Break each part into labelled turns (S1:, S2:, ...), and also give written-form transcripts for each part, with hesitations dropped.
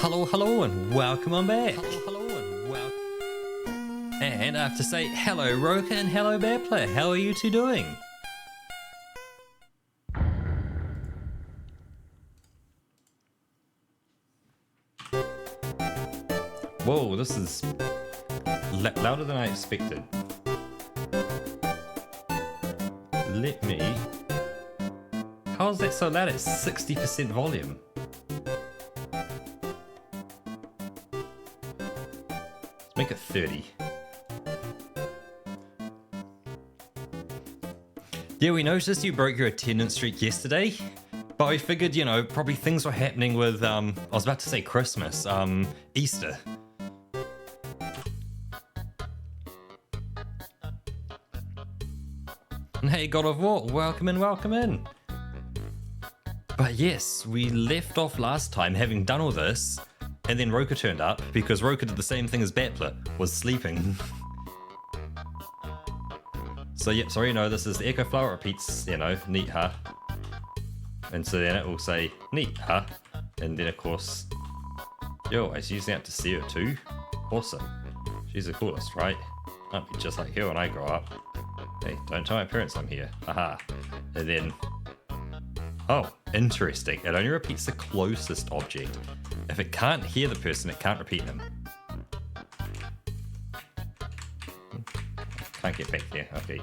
S1: Hello, and welcome on back. And I have to say hello, Roka, and hello, Battler. How are you two doing? Whoa, this is louder than I expected. Let me... How is that so loud at 60% volume? Let's make it 30. Yeah, we noticed you broke your attendance streak yesterday, but we figured, you know, probably things were happening with, I was about to say Christmas, Easter. And hey, God of War, welcome in, welcome in. But yes, we left off last time having done all this, and then Roka turned up, because Roka did the same thing as Battler, was sleeping. So yeah, sorry, no, this is the Echo Flower repeats, you know, neat, huh? And so then it will say, neat, huh? And then of course, yo, I was using that to see her too. Awesome. She's the coolest, right? I'll be just like her when I grow up. Hey, don't tell my parents I'm here. Haha. And then, oh, interesting. It only repeats the closest object. If it can't hear the person, it can't repeat them. Can't get back there. Okay.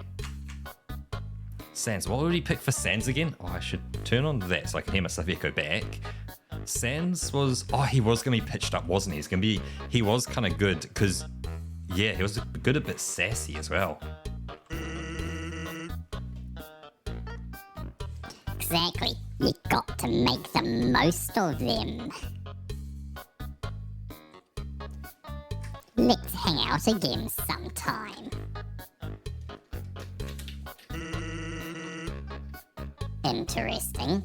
S1: Sans. What would he pick for Sans again? Oh, I should turn on that so I can hear myself echo back. Sans was... Oh, he was going to be pitched up, wasn't he? He's going to be... He was kind of good because... Yeah, he was good, a bit sassy as well.
S2: Exactly. You got to make the most of them. Let's hang out again sometime. Interesting.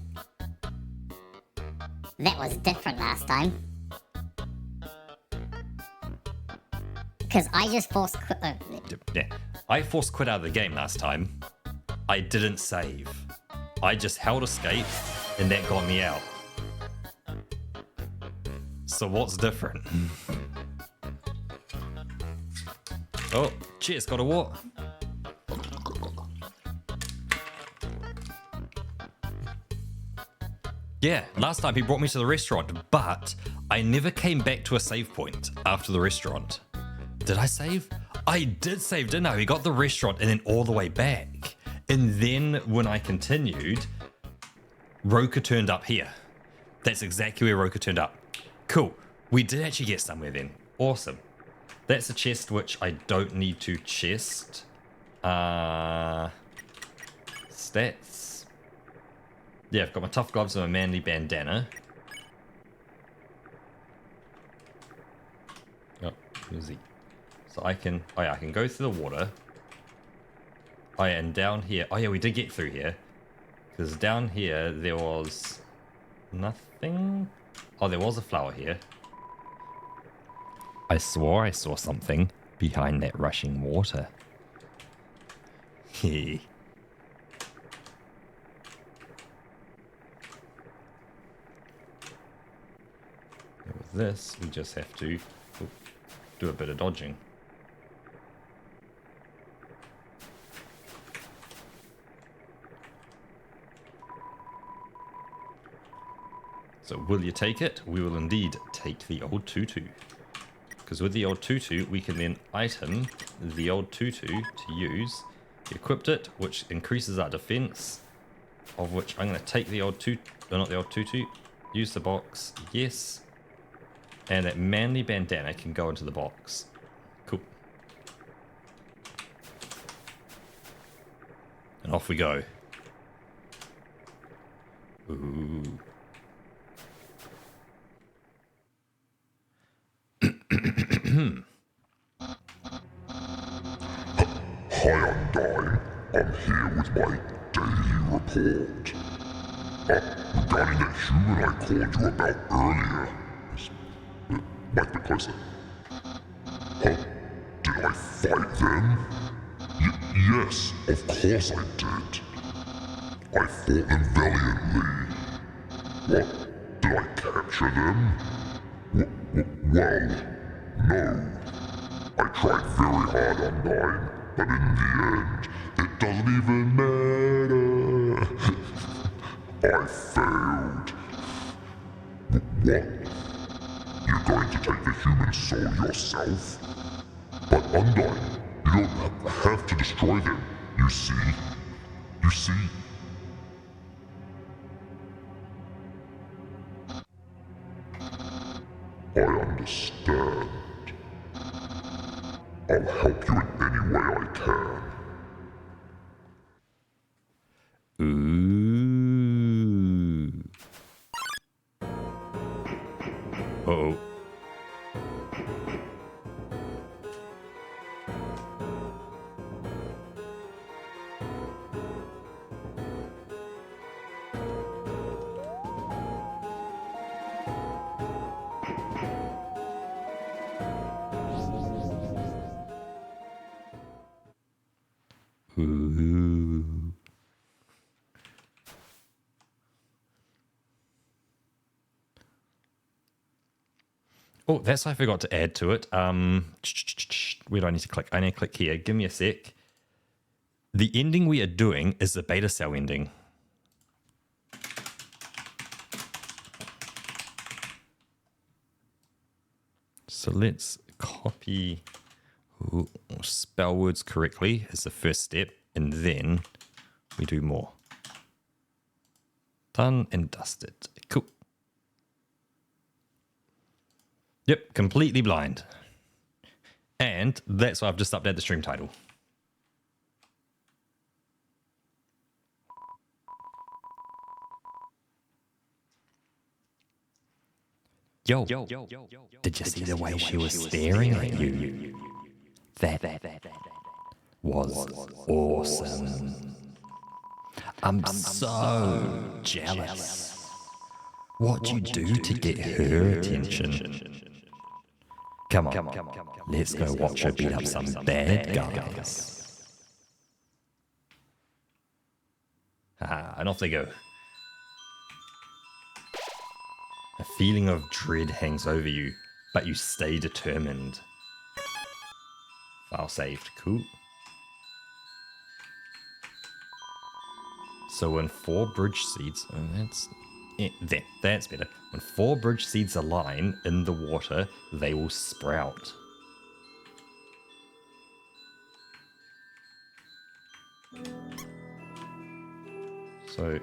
S2: That was different last time. Because I just forced quit.
S1: Yeah, I forced quit out of the game last time. I didn't save. I just held escape, and that got me out. So what's different? Oh, cheers, God of War. Yeah, last time he brought me to the restaurant, but I never came back to a save point after the restaurant. Did I save? I did save, didn't I? We got the restaurant and then all the way back. And then when I continued, Roka turned up here. That's exactly where Roka turned up. Cool. We did actually get somewhere then. Awesome. That's a chest which I don't need to chest. Stats. Yeah, I've got my tough gloves and my manly bandana. Oh, where's he? So I can, oh yeah, I can go through the water. Oh yeah, and down here, oh yeah, we did get through here. Because down here, there was nothing. Oh, there was a flower here. I swore I saw something behind that rushing water. Heh. With this, we just have to do a bit of dodging. So will you take it? We will indeed take the old tutu. Because with the old tutu, we can then item the old tutu to use. Equipped it, which increases our defense. Of which I'm going to take the old tutu, not the old tutu. Use the box, yes. And that manly bandana can go into the box. Cool. And off we go. Ooh.
S3: Hi, Undyne. I'm here with my daily report. Regarding that human I called you about earlier. Might be closer. Huh? Did I fight them? Yes, of course I did. I fought them valiantly. What? Did I capture them? Well, no. I tried very hard, Undyne, but in the end, it doesn't even matter. I failed. What? You're going to take the human soul yourself? But Undyne, you don't have to destroy them, you see? You see? I understand. I'll help you in any way I can.
S1: Ooh. Uh-oh. Ooh. Oh, that's I forgot to add to it. Where do I need to click? I need to click here. Give me a sec. The ending we are doing is the beta cell ending. So let's copy, spell words correctly is the first step, and then we do more. Done and dusted. Cool. Yep, completely blind. And that's why I've just updated the stream title. Yo, did you see the way she was staring at you? That was awesome. I'm so jealous. What'd you do to get her attention? Come on, let's go watch her beat up some bad guys. And off they go. A feeling of dread hangs over you, but you stay determined. File saved. Cool. So when 4 bridge seeds... that's better. When 4 bridge seeds align in the water, they will sprout. So...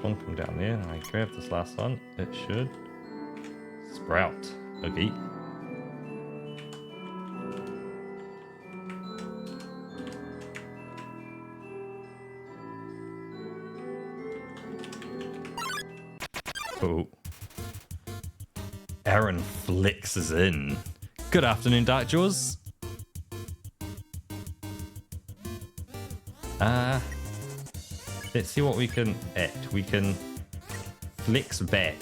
S1: one from down there, and I grab this last one. It should sprout. Okay. Oh. Aaron flexes in. Good afternoon, Dark Jaws. Let's see what we can act. We can flex back.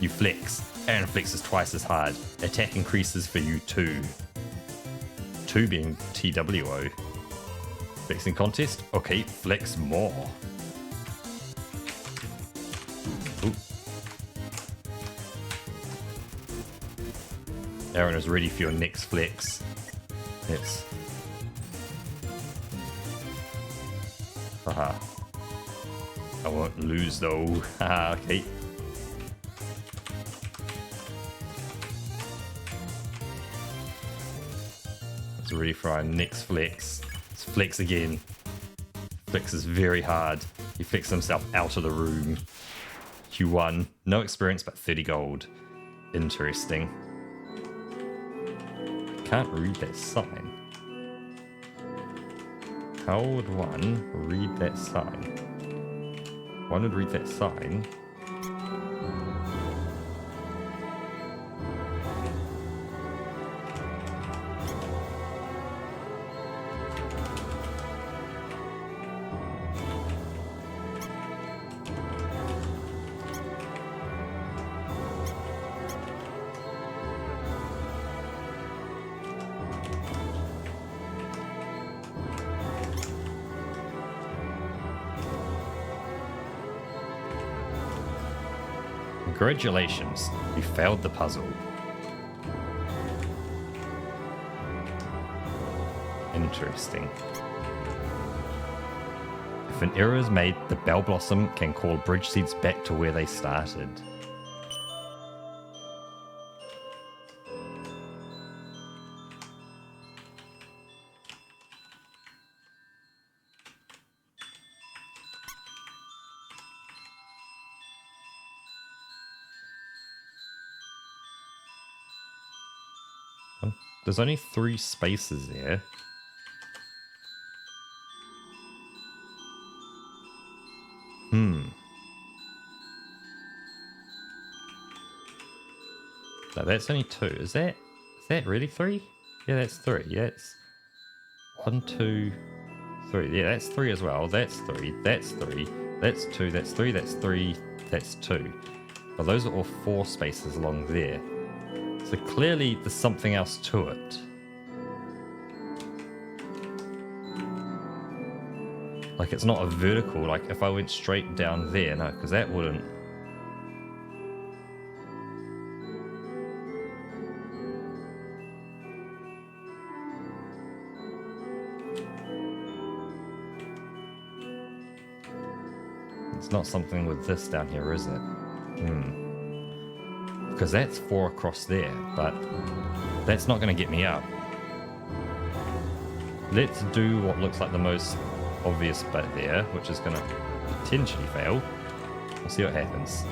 S1: You flex. Aaron flexes twice as hard. Attack increases for you too. 2 being TWO. Flexing contest? Okay, flex more. Ooh. Aaron is ready for your next flex. Yes. Haha. I won't lose though. Haha, okay. Let's ready for our next flex. Let's flex again. Flexes very hard. He flexed himself out of the room. Q1. No experience, but 30 gold. Interesting. Can't read that sign. How would one read that sign? One would read that sign. Congratulations, you failed the puzzle. Interesting. If an error is made, the Bell Blossom can call Bridge Seeds back to where they started. There's only 3 spaces there. No, that's only 2. Is that really 3? Yeah, that's 3. Yeah, it's 1, 2, 3. Yeah, that's 3 as well. That's 3. That's 3. That's 2. That's 3. That's 3. That's 2. But those are all 4 spaces along there. So clearly there's something else to it. Like it's not a vertical, like if I went straight down there, no, because that wouldn't. It's not something with this down here, is it? Because that's 4 across there, but that's not going to get me up. Let's do what looks like the most obvious bit there, which is going to potentially fail. We'll see what happens.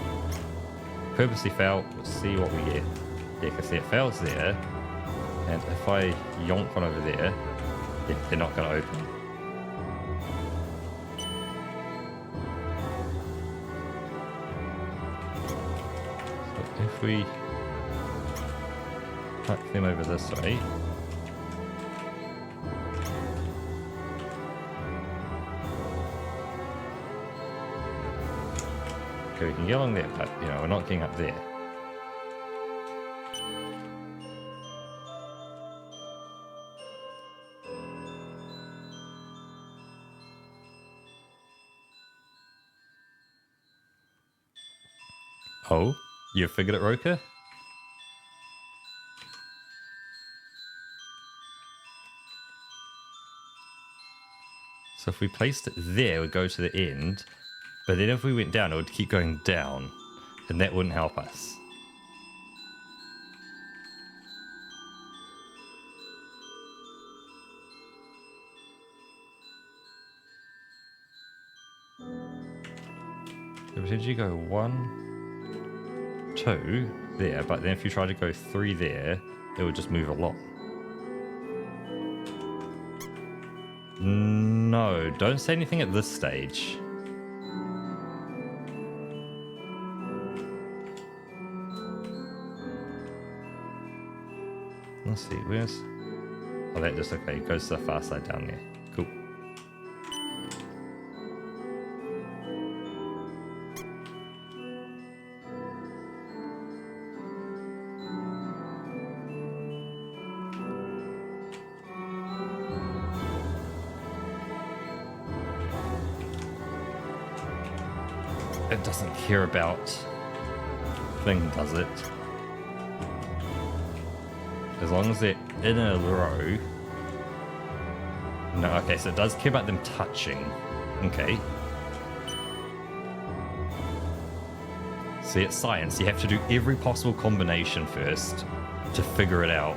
S1: Purposely fail, we'll see what we get. Yeah, because it fails there, and if I yonk one over there, yeah, they're not going to open. If we tuck them over this way, okay, we can get along there, but you know, we're not getting up there. Oh, you figured it, Roka? So if we placed it there, we'd go to the end. But then if we went down, it would keep going down. And that wouldn't help us. So potentially go 1, 2 there. But then if you try to go 3 there, it would just move along. No, don't say anything at this stage. Let's see, where's... Oh, that just, okay, goes to the far side down there. Cool. It doesn't care about thing, does it? As long as they're in a row. No, okay, so it does care about them touching. Okay. See, it's science. You have to do every possible combination first to figure it out.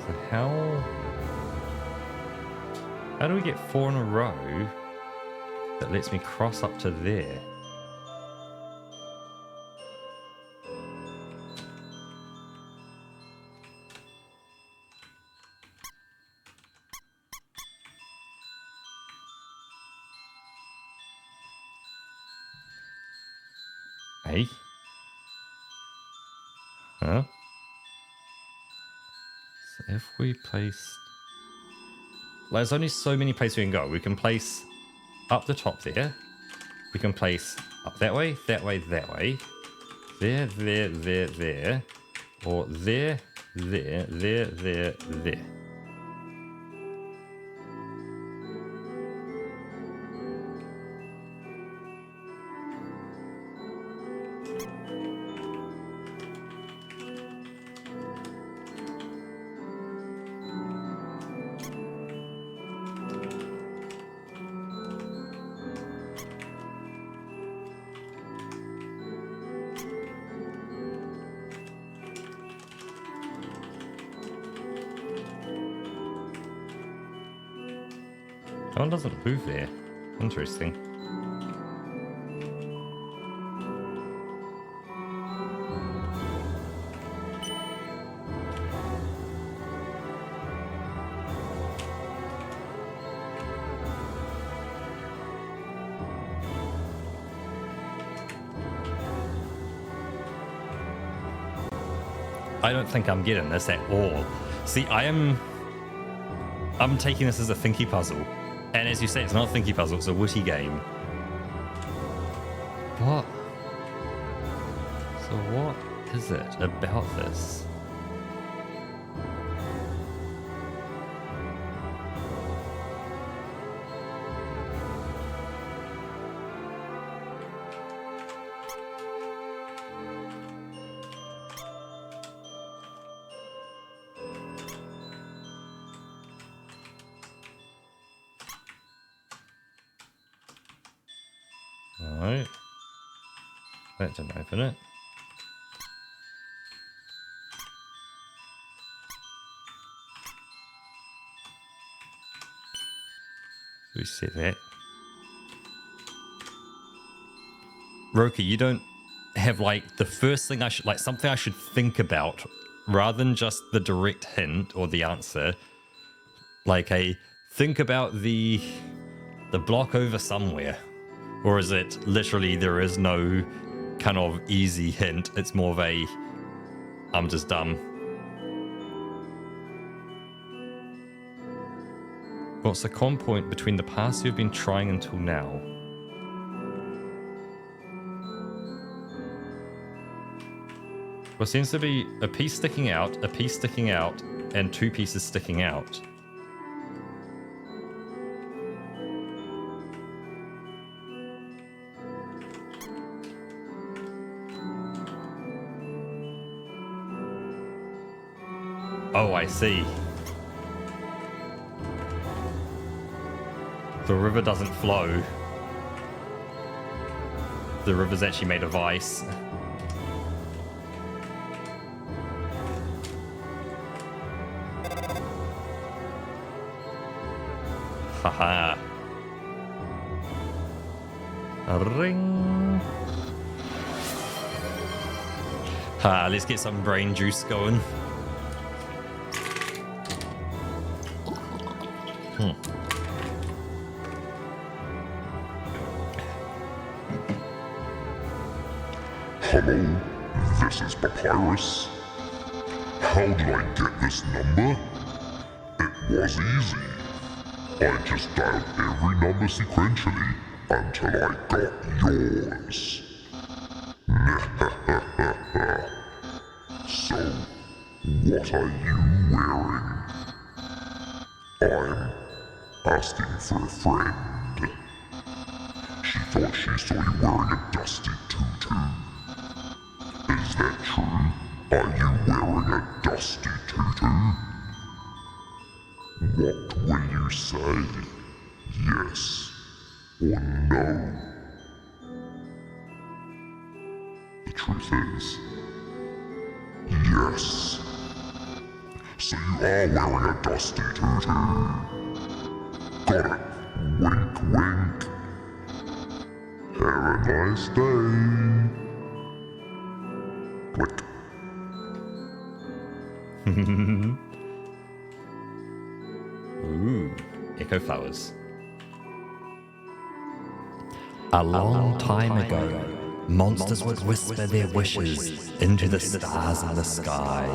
S1: So how do we get 4 in a row that lets me cross up to there? Hey? Huh? So if we place... Well, there's only so many places we can go. We can place up the top there. We can place up that way, that way, that way. There, there, there, there. Or there, there, there, there, there. That one doesn't move there. Interesting. I don't think I'm getting this at all. See, I'm taking this as a thinky puzzle. And as you say, it's not a thinky puzzle, it's a witty game. What? So what is it about this? Alright. That didn't open it. We set that. Roki, you don't have like the first thing I should like something I should think about rather than just the direct hint or the answer. Like a think about the block over somewhere. Or is it literally there is no kind of easy hint? It's more of a I'm just dumb. What's the con point between the paths you've been trying until now? Well, seems to be a piece sticking out, a piece sticking out, and two pieces sticking out. Oh, I see. The river doesn't flow. The river's actually made of ice. Haha. A ring. Ha, let's get some brain juice going.
S3: Hello, this is Papyrus. How did I get this number? It was easy. I just dialed every number sequentially until I got yours. So, what are you wearing? I'm asking for a friend. She thought she saw you wearing a dusty tutu. Is that true? Are you wearing a dusty tutu? What will you say? Yes or no? The truth is, yes. So you are wearing a dusty tutu. Got it. Wink, wink. Have a nice day. Click.
S1: Ooh, echo flowers. A long time ago, monsters would whisper their wishes into the stars in the sky.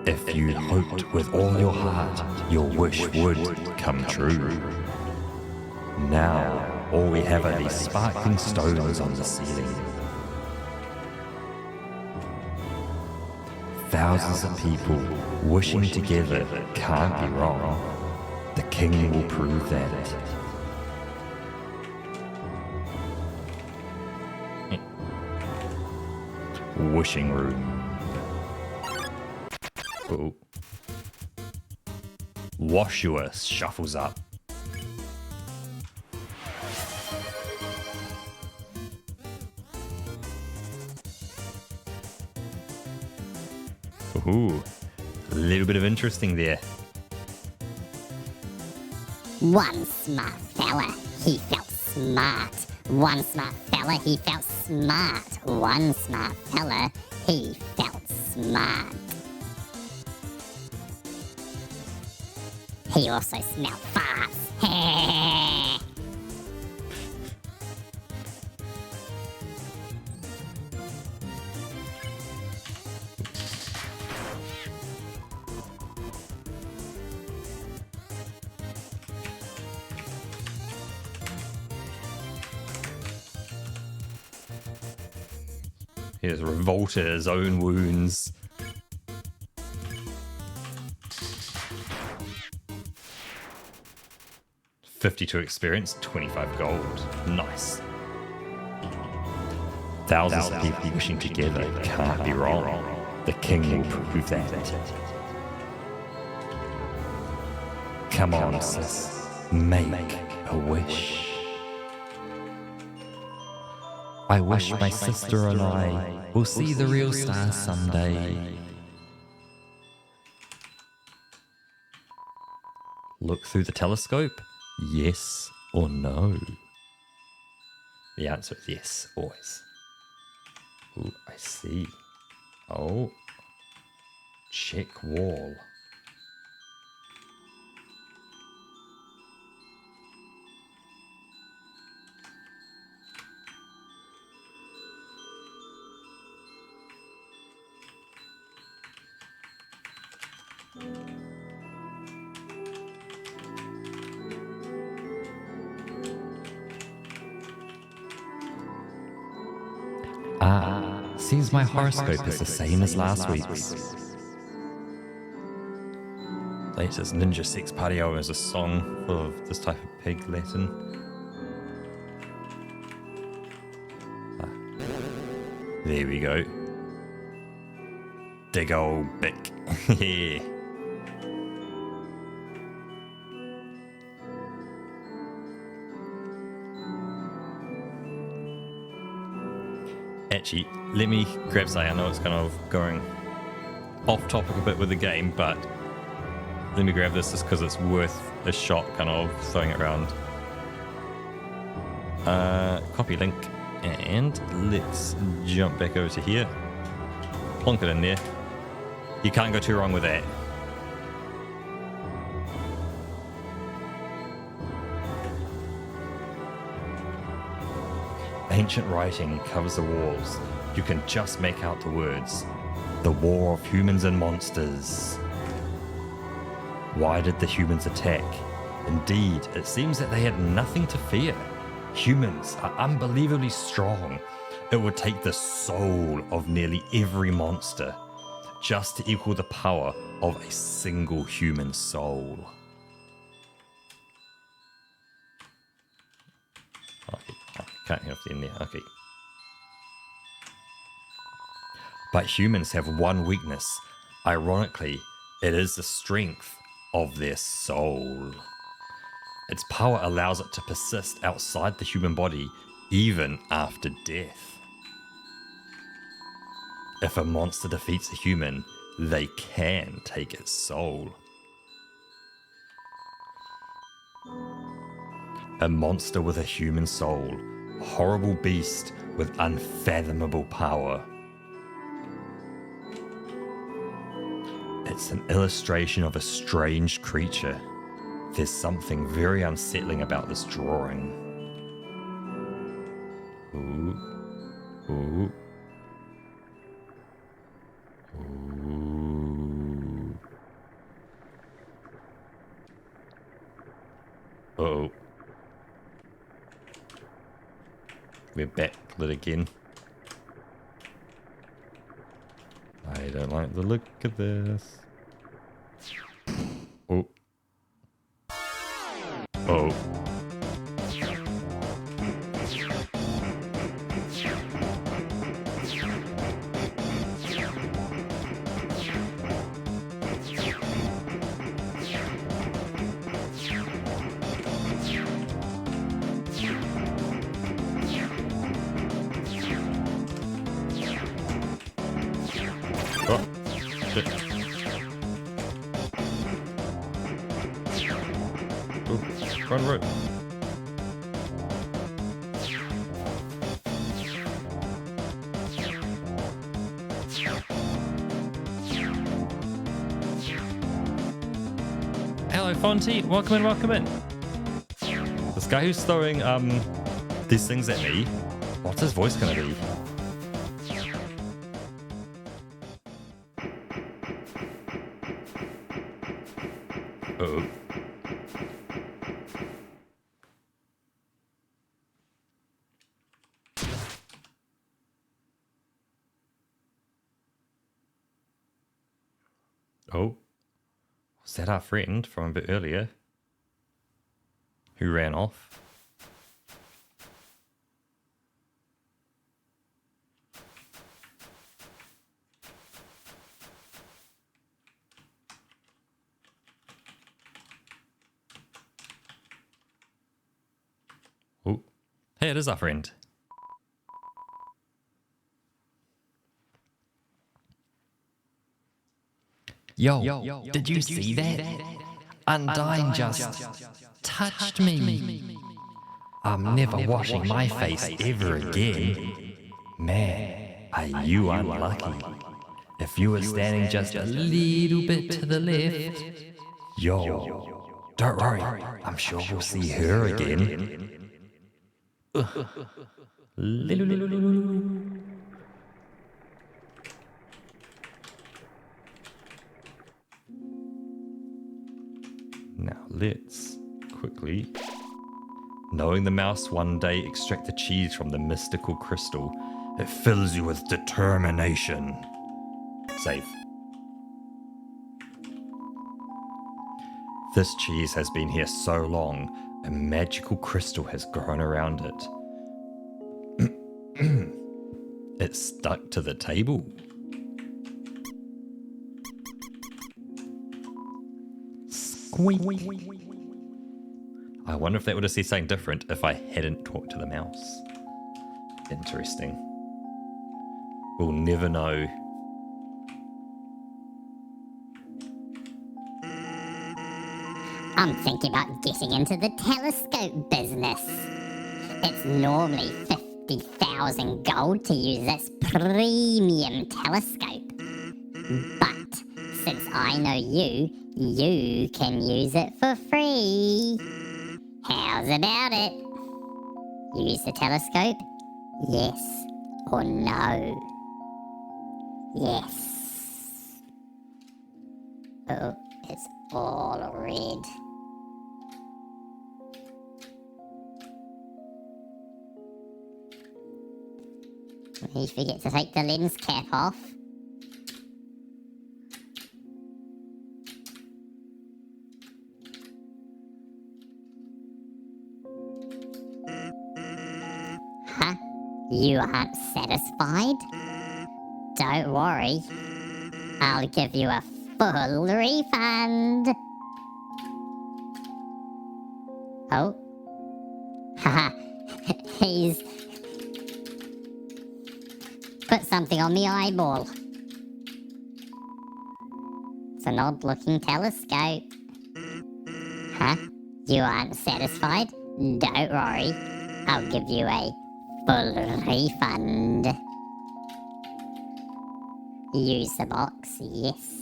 S1: If you hoped with all your heart, your wish would come true. Now, all we have are these sparkling stones on the ceiling. thousands of people wishing together can't be wrong. The king will prove that. Wishing room. Oh. Washuous shuffles up. Ooh, a little bit of interesting there.
S2: One smart fella, he felt smart. One smart fella, he felt smart. One smart fella, he felt smart. He also smelled farts.
S1: He has revolted at his own wounds. $52 experience, 25 gold. Nice. Thousands of people wishing together can't be wrong. The king will prove that. Come on, sis. Make a wish. I wish my sister and I will see the real stars someday. Look through the telescope? Yes or no? The answer is yes, always. Ooh, I see. Oh. Check wall. Seems my horoscope is the same as last week's. Latest Ninja Sex Party album is a song of this type of pig Latin. There we go. Dig old Bic. Yeah. Actually, let me grab something. I know it's kind of going off topic a bit with the game, but let me grab this just because it's worth a shot, kind of throwing it around. Copy link, and let's jump back over to here. Plonk it in there. You can't go too wrong with that. Ancient writing covers the walls. You can just make out the words. The war of humans and monsters. Why did the humans attack? Indeed, it seems that they had nothing to fear. Humans are unbelievably strong. It would take the soul of nearly every monster just to equal the power of a single human soul. Okay. Can't have the in there. Okay. But humans have one weakness. Ironically, it is the strength of their soul. Its power allows it to persist outside the human body even after death. If a monster defeats a human, they can take its soul. A monster with a human soul. A horrible beast with unfathomable power. It's an illustration of a strange creature. There's something very unsettling about this drawing. Ooh. Ooh. Ooh. Uh-oh. We're backlit again. I don't like the look of this. Oh. Oh. Oh, shit. Oh, run, road. Hello, Fonty. Welcome in, welcome in. This guy who's throwing these things at me, what's his voice gonna be? Uh-oh. Oh. Was that our friend from a bit earlier? Who ran off? Oh. Hey, it is our friend.
S4: Yo, did you see that? Undyne just touched me. I'm never washing my face ever again. Man, are you unlucky. If you were standing just a little bit to the left, yo, don't worry, I'm sure we'll see her again.
S1: Now let's quickly, knowing the mouse one day extract the cheese from the mystical crystal, it fills you with determination. Save. This cheese has been here so long, a magical crystal has grown around it. It's stuck to the table. I wonder if that would have said something different if I hadn't talked to the mouse. Interesting. We'll never know.
S2: I'm thinking about getting into the telescope business. It's normally 50,000 gold to use this premium telescope. But since I know you, you can use it for free. How's about it? Use the telescope? Yes or no? Yes. Oh, it's all red. You forget to take the lens cap off. Huh? You aren't satisfied? Don't worry. I'll give you a full refund. Oh? Haha. He's put something on the eyeball. It's an odd-looking telescope. Huh? You aren't satisfied? Don't worry. I'll give you a full refund. Use the box, yes.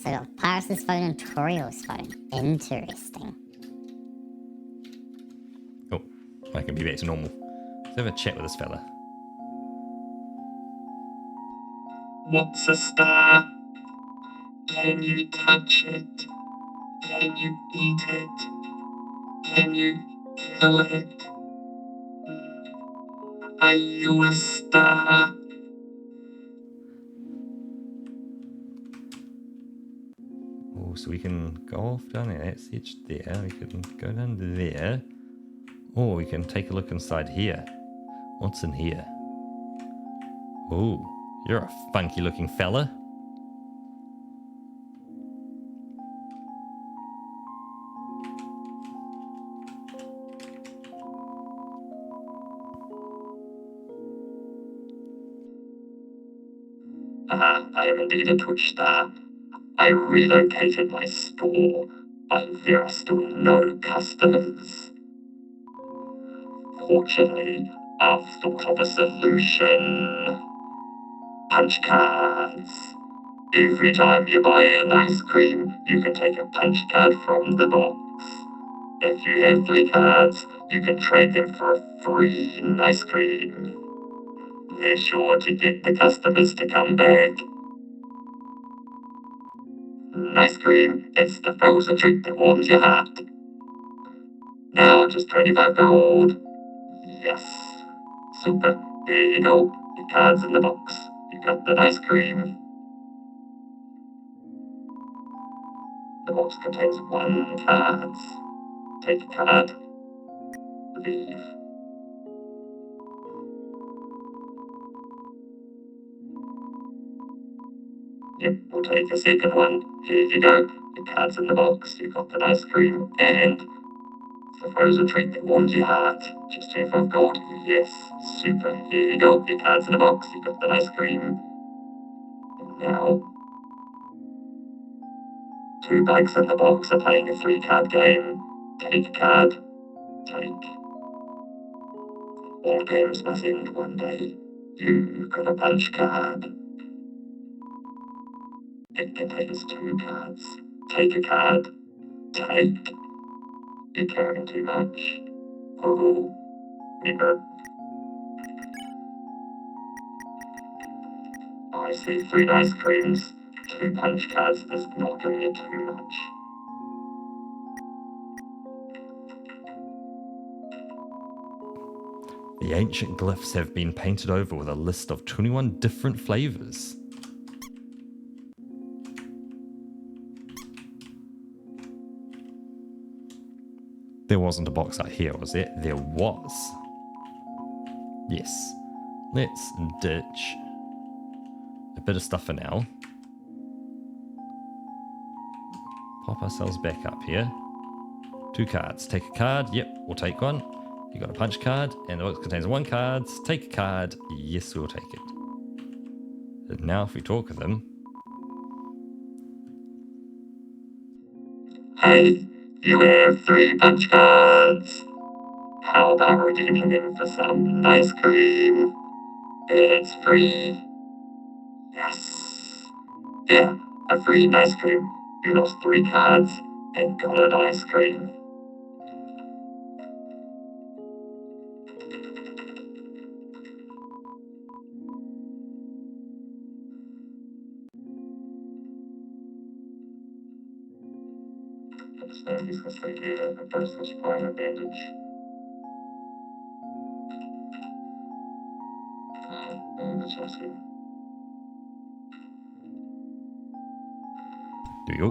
S2: So I got Paris's phone and Toriel's phone. Interesting.
S1: Oh, I can be back to normal. Let's have a chat with this fella.
S5: What's a star? Can you touch it? Can you eat it? Can you kill it? Are you a star?
S1: Oh, so we can go off down there. That's the edge there. We can go down there. Or we can take a look inside here. What's in here? Oh, you're a funky looking fella.
S5: I am indeed a Twitch star. I relocated my store, but there are still no customers. Fortunately, I've thought of a solution. Punch cards. Every time you buy an ice cream, you can take a punch card from the box. If you have 3 cards, you can trade them for a free ice cream. They're sure to get the customers to come back. Ice cream, it's the frozen treat that warms your heart. Now just 25 gold. Yes. Super. There you go. Your card's in the box. You got the ice cream. The box contains 1 card. Take a card. Leave. Yep, we'll take a second one. Here you go. Your card's in the box. You got the ice cream and the frozen treat that warms your heart. Just 25 gold. Yes. Super. Here you go. Your card's in the box. You got the ice cream. And now 2 bags in the box are playing a 3-card game. Take a card. Take. All games must end one day. You got a punch card. It contains 2 cards. Take a card. Take. You're carrying too much. Oh, remember. I see 3 ice creams. 2 punch cards is not going to be too much.
S1: The ancient glyphs have been painted over with a list of 21 different flavors. There wasn't a box out here, was there? There was. Yes. Let's ditch a bit of stuff for now. Pop ourselves back up here. 2 cards. Take a card. Yep, we'll take one. You got a punch card, and the box contains 1 card. Take a card. Yes, we'll take it. And now if we talk to them.
S5: Hey, you have 3 punch cards. How about redeeming them for some ice cream? It's free. Yes. Yeah, a free ice cream. You lost 3 cards and got an ice cream. Understand he's gonna stay here, but first let's apply a bandage. That's awesome.
S1: Do you?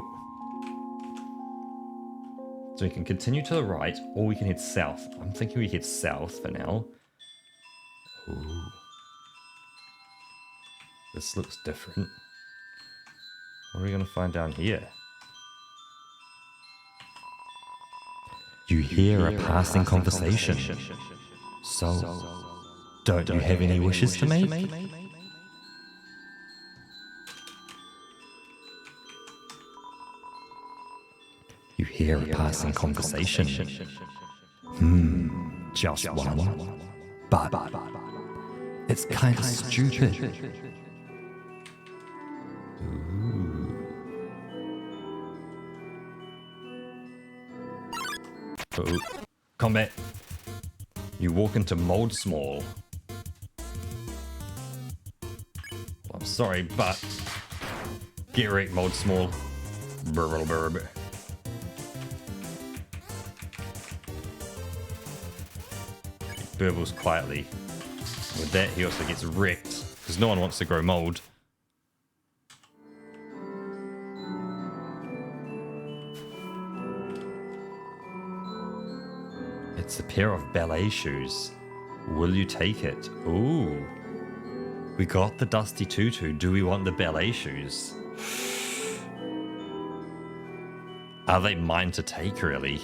S1: So we can continue to the right, or we can head south. I'm thinking we head south for now. Ooh. This looks different. What are we going to find down here? You hear a passing conversation. So, don't you have any wishes to make? You hear a passing conversation. Just one. But it's kind of stupid. Oh, combat. You walk into Mold Small. Well, I'm sorry, but Get wrecked, mold small. Burbles quietly. With that, he also gets wrecked because no one wants to grow mold. It's a pair of ballet shoes. Will you take it? Ooh. We got the dusty tutu. Do we want the ballet shoes? Are they mine to take, really?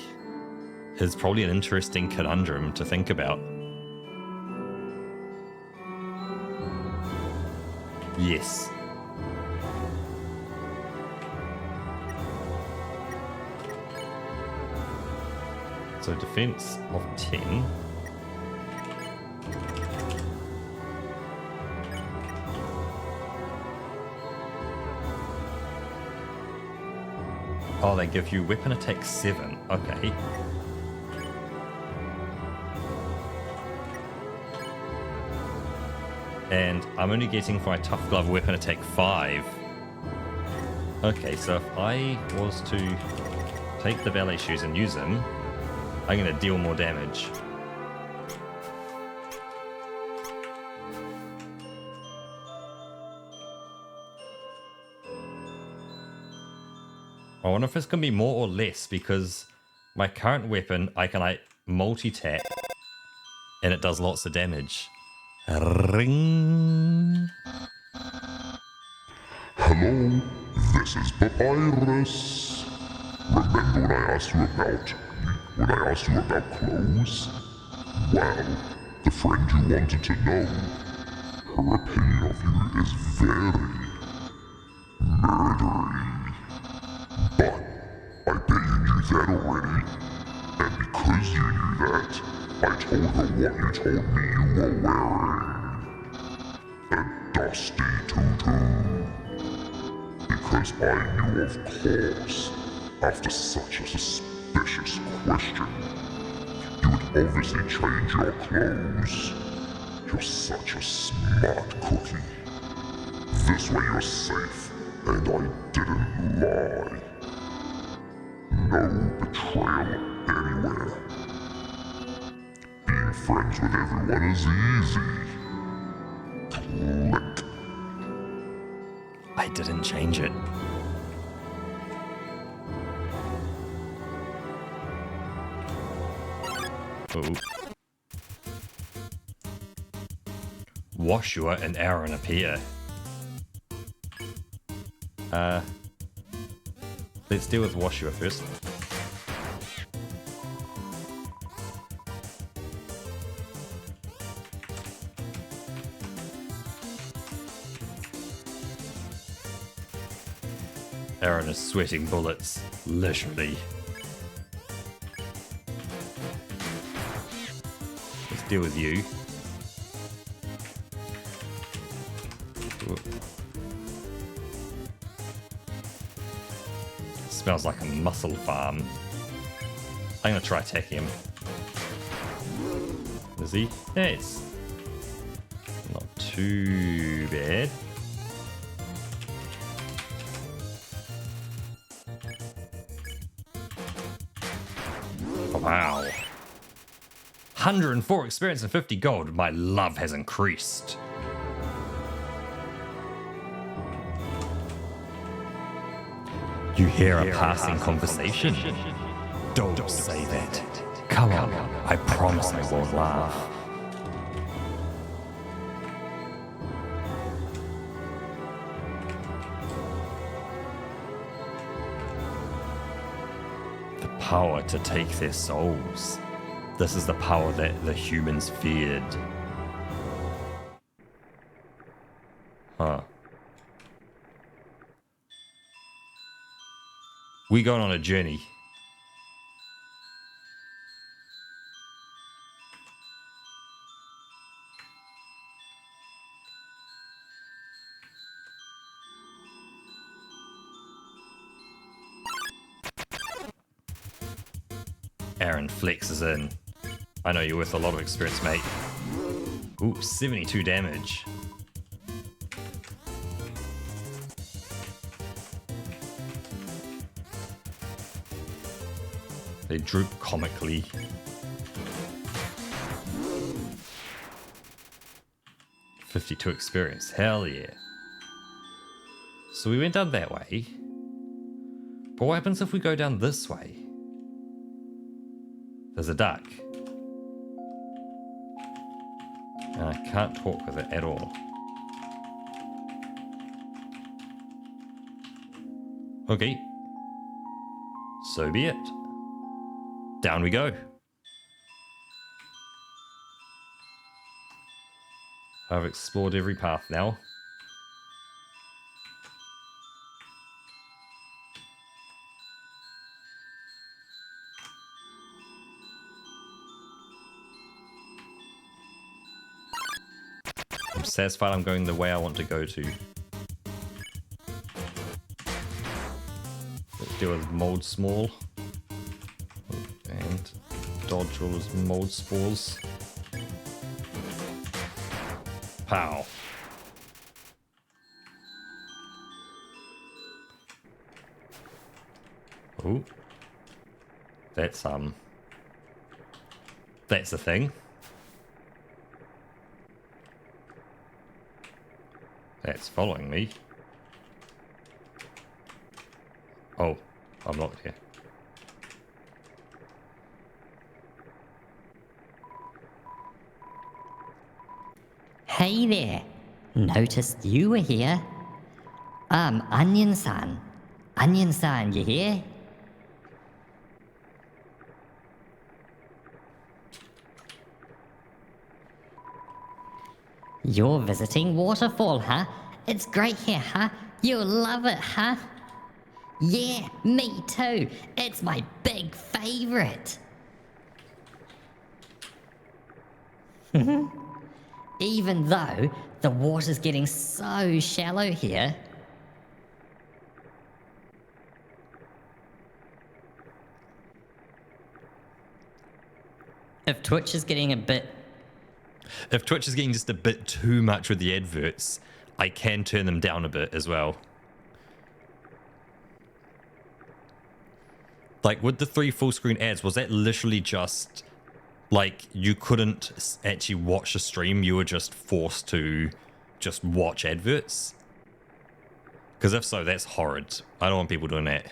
S1: It's probably an interesting conundrum to think about. Yes. So defense of 10. Oh, they give you weapon attack 7. Okay. And I'm only getting for my tough glove weapon attack 5. Okay, so if I was to take the ballet shoes and use them, I'm going to deal more damage. I wonder if it's going to be more or less, because my current weapon, I can like multi-tap and it does lots of damage. Ring.
S3: Hello, this is Papyrus. Remember when I asked you about clothes? Well, the friend you wanted to know, her opinion of you is very murdery. But I bet you knew that already, and because you knew that, I told her what you told me you were wearing. A dusty tutu. Because I knew, of course, after such a suspicious question, you would obviously change your clothes. You're such a smart cookie. This way you're safe, and I didn't lie. No betrayal anywhere. Being friends with everyone is easy. Click.
S1: I didn't change it. Oh. Woshua and Aaron appear. Let's deal with Woshua first. Aaron is sweating bullets, literally. Let's deal with you. Ooh. Smells like a mussel farm. I'm gonna try attacking him. Is he? Yeah, it's not too bad. Wow. 104 experience and 50 gold. My love has increased. You hear a passing conversation? Don't say that. Come on, I promise I won't laugh. The power to take their souls. This is the power that the humans feared. Huh. We going on a journey. Aaron flexes in. I know you're worth a lot of experience, mate. Ooh, 72 damage. They droop comically. $52 experience. Hell yeah. So we went down that way. But what happens if we go down this way? There's a duck. And I can't talk with it at all. Okay. So be it. Down we go. I've explored every path now. I'm satisfied I'm going the way I want to go to. Let's deal with mold small. And dodge all those mold spores. Pow. Oh. That's a thing. That's following me. Oh, I'm locked here.
S6: Hey there. Noticed you were here. Onion-san. Onion-san, you here? You're visiting Waterfall, huh? It's great here, huh? You'll love it, huh? Yeah, me too. It's my big favorite. Even though the water's getting so shallow here. If Twitch is getting a bit...
S1: If Twitch is getting just a bit too much with the adverts, I can turn them down a bit as well. Like with the 3 full screen ads, was that literally just like you couldn't actually watch a stream, you were just forced to just watch adverts? Because if so, that's horrid. I don't want people doing that.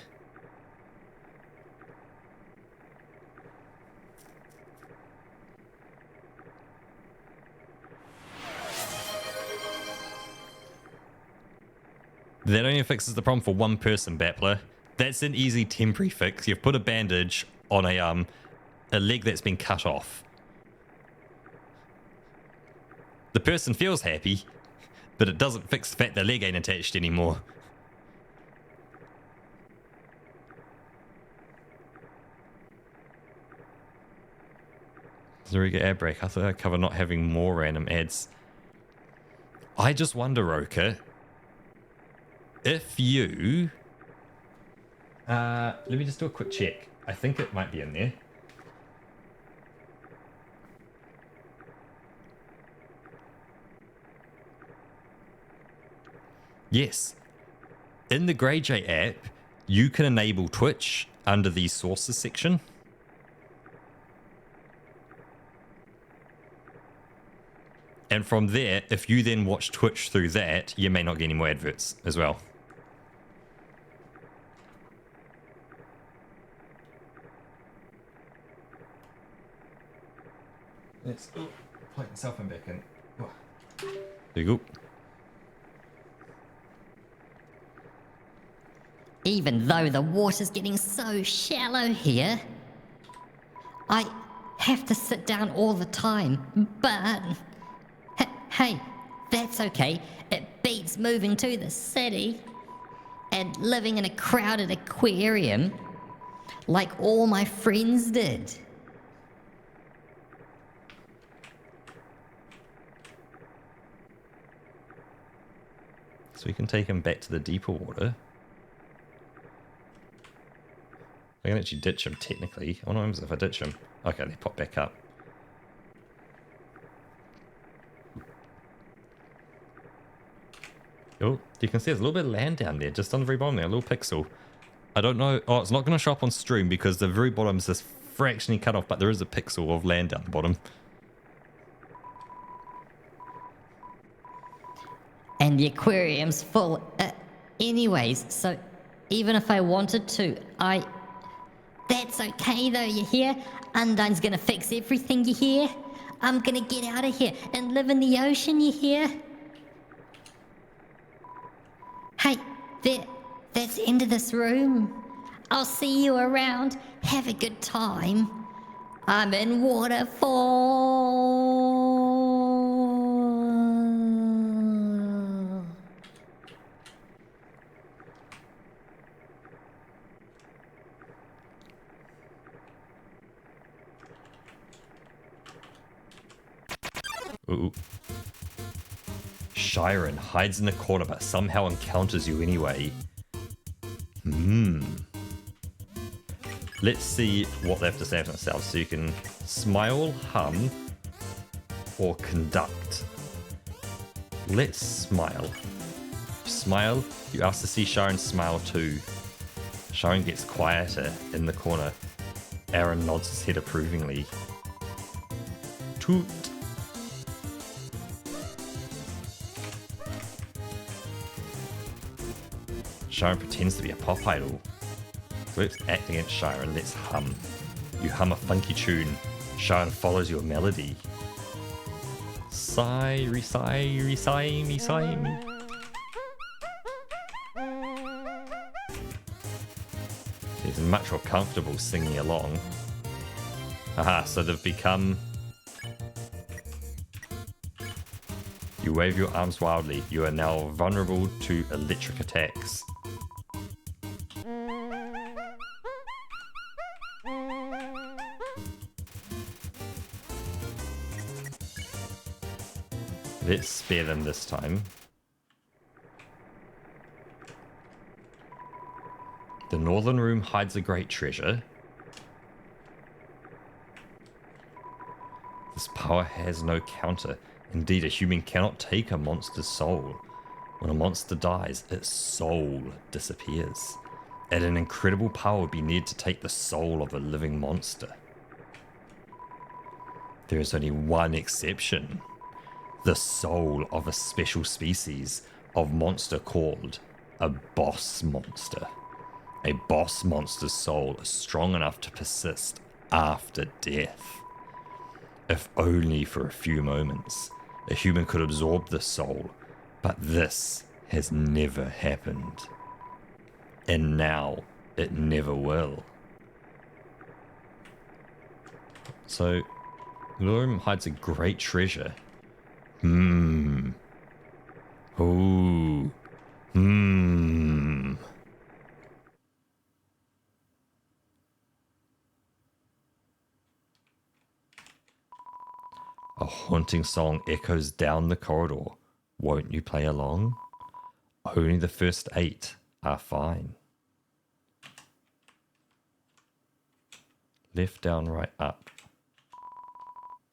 S1: That only fixes the problem for one person, Bappler. That's an easy temporary fix. You've put a bandage on a leg that's been cut off. The person feels happy, but it doesn't fix the fact their leg ain't attached anymore. Zuriga ad break. I thought I'd cover not having more random ads. I just wonder, Roka, if you... let me just do a quick check. I think it might be in there. Yes. In the GreyJ app, you can enable Twitch under the sources section. And from there, if you then watch Twitch through that, you may not get any more adverts as well. Let's plug myself in back in. Oh. There you go.
S6: Even though the water's getting so shallow here, I have to sit down all the time, but... Hey, that's okay. It beats moving to the city and living in a crowded aquarium like all my friends did.
S1: So we can take him back to the deeper water. I can actually ditch him technically. I wonder what happens if I ditch him. Okay, they pop back up. Oh, you can see there's a little bit of land down there, just on the very bottom there, a little pixel. I don't know. Oh, it's not going to show up on stream because the very bottom is just fractionally cut off, but there is a pixel of land down the bottom.
S6: And the aquarium's full. Anyways, so even if I wanted to, That's okay though, you hear? Undine's gonna fix everything, you hear? I'm gonna get out of here and live in the ocean, you hear? Hey, that's the end of this room. I'll see you around. Have a good time. I'm in waterfall.
S1: Ooh. Chiron hides in the corner but somehow encounters you anyway. Let's see what they have to say for themselves. So you can smile, hum, or conduct. Let's smile. Smile, you ask to see Chiron smile too. Chiron gets quieter in the corner. Aaron nods his head approvingly. Toot. Chiron pretends to be a pop idol. Let's act against Chiron. Let's hum. You hum a funky tune. Chiron follows your melody. Sigh, re-sigh, re-sigh, me, sigh, me. He's much more comfortable singing along. Aha, so they've become... You wave your arms wildly. You are now vulnerable to electric attacks. Let's spare them this time. The northern room hides a great treasure. This power has no counter. Indeed, a human cannot take a monster's soul. When a monster dies, its soul disappears. And an incredible power would be needed to take the soul of a living monster. There is only one exception. The soul of a special species of monster called a boss monster. A boss monster's soul is strong enough to persist after death. If only for a few moments, a human could absorb the soul, but this has never happened. And now it never will. So, Lurum hides a great treasure. Ooh. A haunting song echoes down the corridor. Won't you play along? Only the first 8 are fine. Left, down, right, up.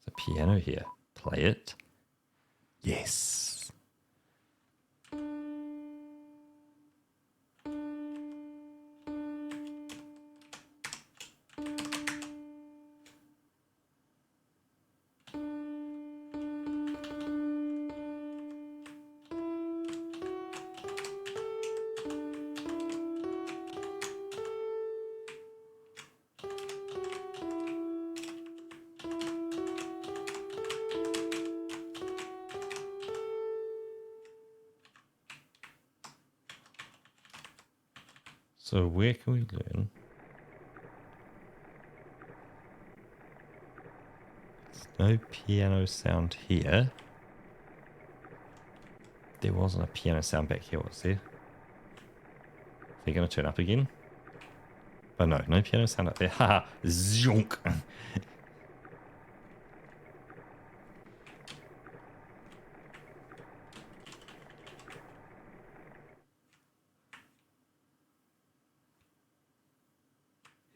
S1: There's a piano here. Play it. Yes. So where can we learn? There's no piano sound here. There wasn't a piano sound back here, was there? Are they going to turn up again? Oh no, no piano sound up there. Haha, zonk.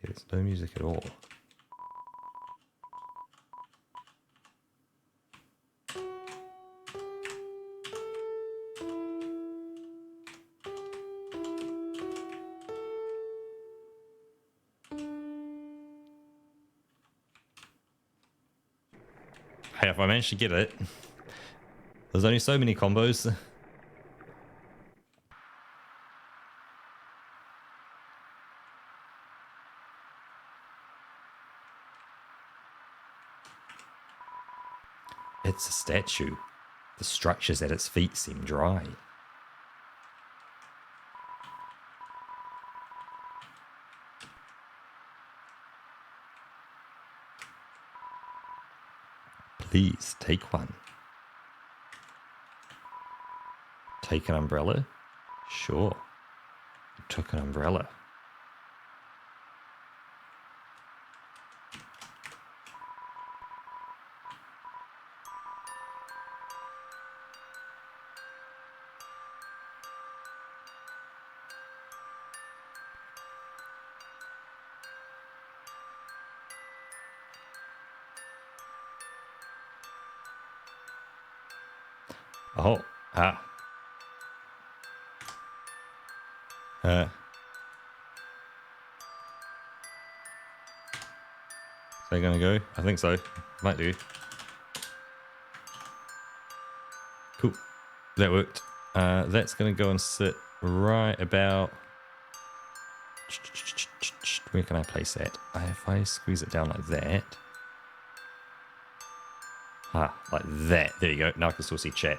S1: There's no music at all. Hey, if I manage to get it, there's only so many combos. It's a statue. The structures at its feet seem dry. Please take one. Take an umbrella? Sure. You took an umbrella. Oh, ah. Is that gonna go? I think so. Might do. Cool. That worked. That's gonna go and sit right about... Where can I place that? If I squeeze it down like that... like that. There you go. Now I can still see chat.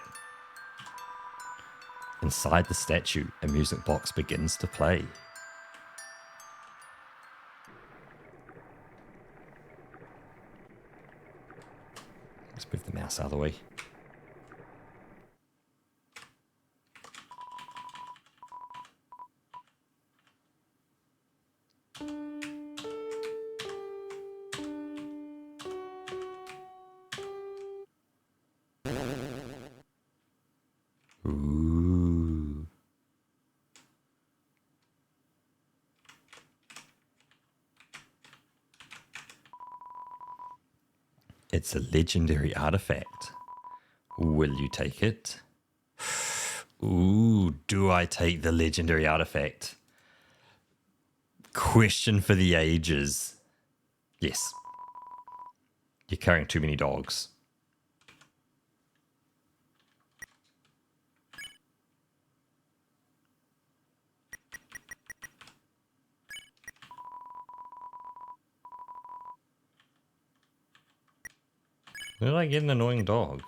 S1: Inside the statue, a music box begins to play. Let's move the mouse out of the way. Ooh. It's a legendary artifact. Will you take it? Ooh, do I take the legendary artifact? Question for the ages. Yes. You're carrying too many dogs. Where did I get an annoying dog?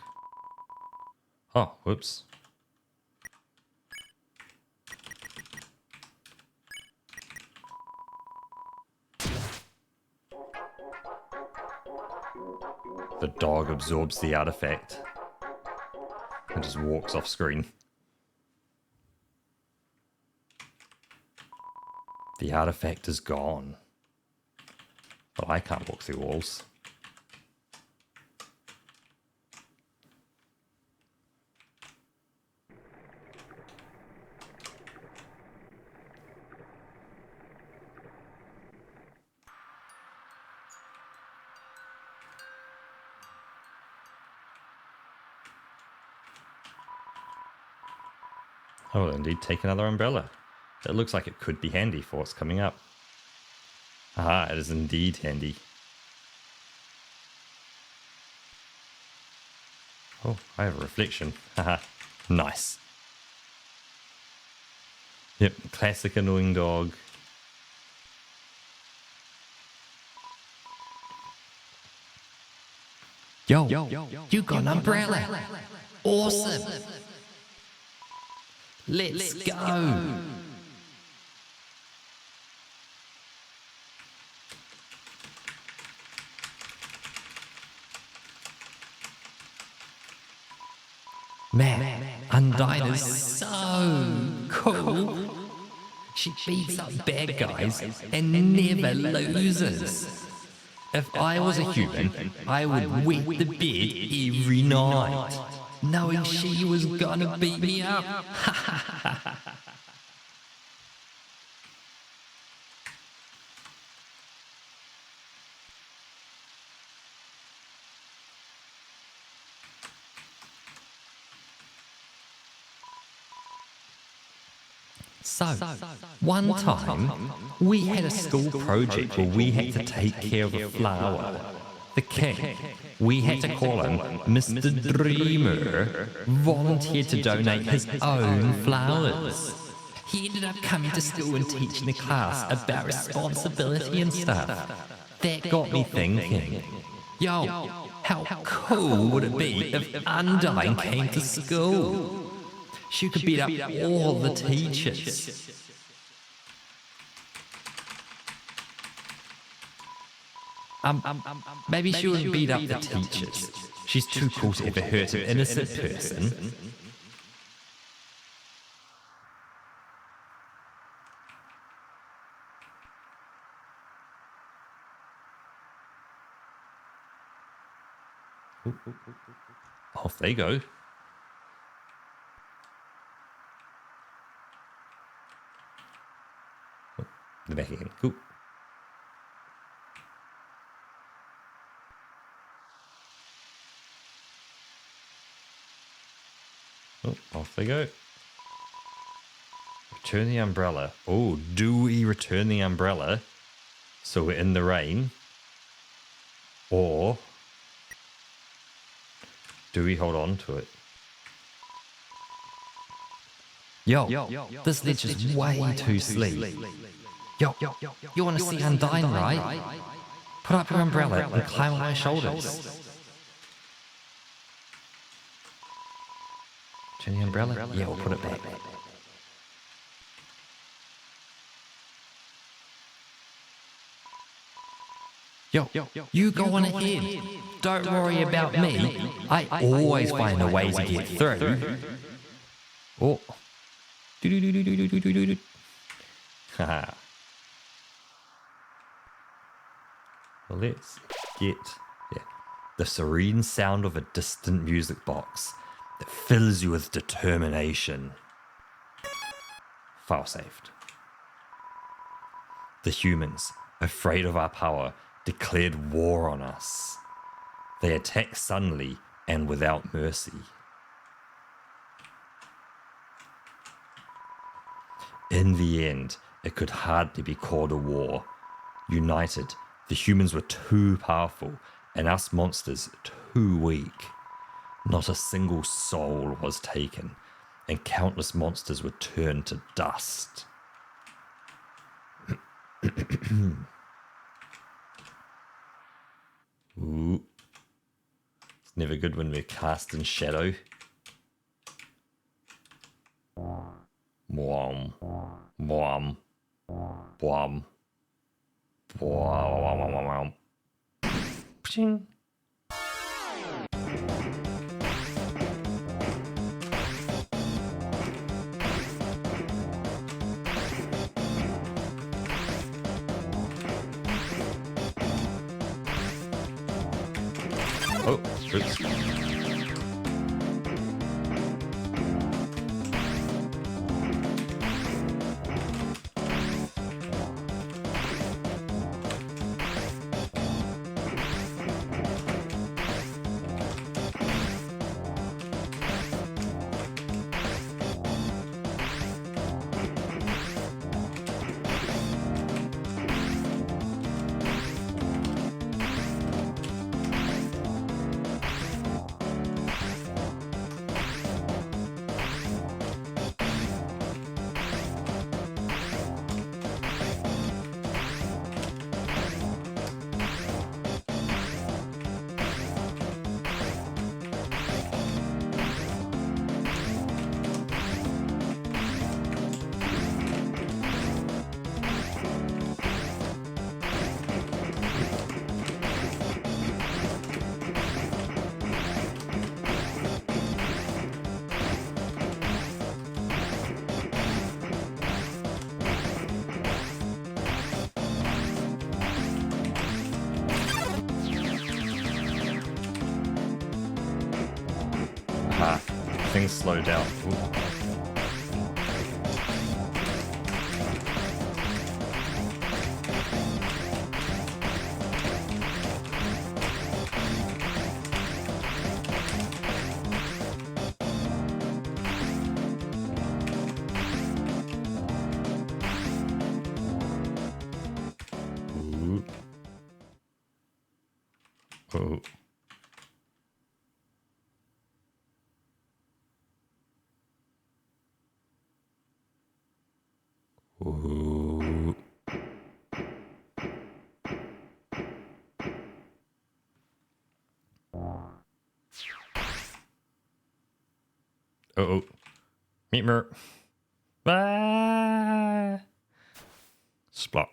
S1: Oh, whoops. The dog absorbs the artifact and just walks off screen. The artifact is gone. But I can't walk through walls. I will indeed take another umbrella. It looks like it could be handy for what's coming up. Aha, it is indeed handy. Oh, I have a reflection. Haha, nice. Yep, classic annoying dog.
S4: Yo, you got an umbrella. Awesome. Let's go. Man, Undyne is so cool. She beats up bad guys and never loses. If I was a human, I would wet the bed every night, knowing she was gonna beat me up. So, one time, we had a school project where we had to take care of a flower. the king, we had to call him Mr. Dreamer, volunteered to donate his own flowers. He ended up coming to school and teaching the class about responsibility and stuff. That got me thinking, yo, how cool would it be if Undyne came to school? She could beat up all the teachers. Maybe she wouldn't beat up the teachers. She's too cool to ever hurt an innocent person.
S1: Off they go. Oh, they're back again. Cool. Oh, off they go. Return the umbrella. Oh, do we return the umbrella so we're in the rain? Or do we hold on to it?
S4: Yo, this ledge is way too sleek. Yo, you want to see Undyne, right? Put up your umbrella and climb on my shoulders. Turn the umbrella? Yeah, we'll put it back. Yo, you go on ahead. Don't worry about me. I always find a way to get through. Oh.
S1: Haha. Well, let's get the serene sound of a distant music box that fills you with determination. File saved. The humans, afraid of our power, declared war on us. They attacked suddenly and without mercy. In the end, it could hardly be called a war. United, the humans were too powerful and us monsters too weak. Not a single soul was taken, and countless monsters were turned to dust. Ooh. It's never good when we're cast in shadow. Mwam. Mwam. Mwam. Mwam. Pshing. Oh, oops. Things slow down. Ooh. Oh. Ooh. Uh-oh. Meet me. Ah! Splot.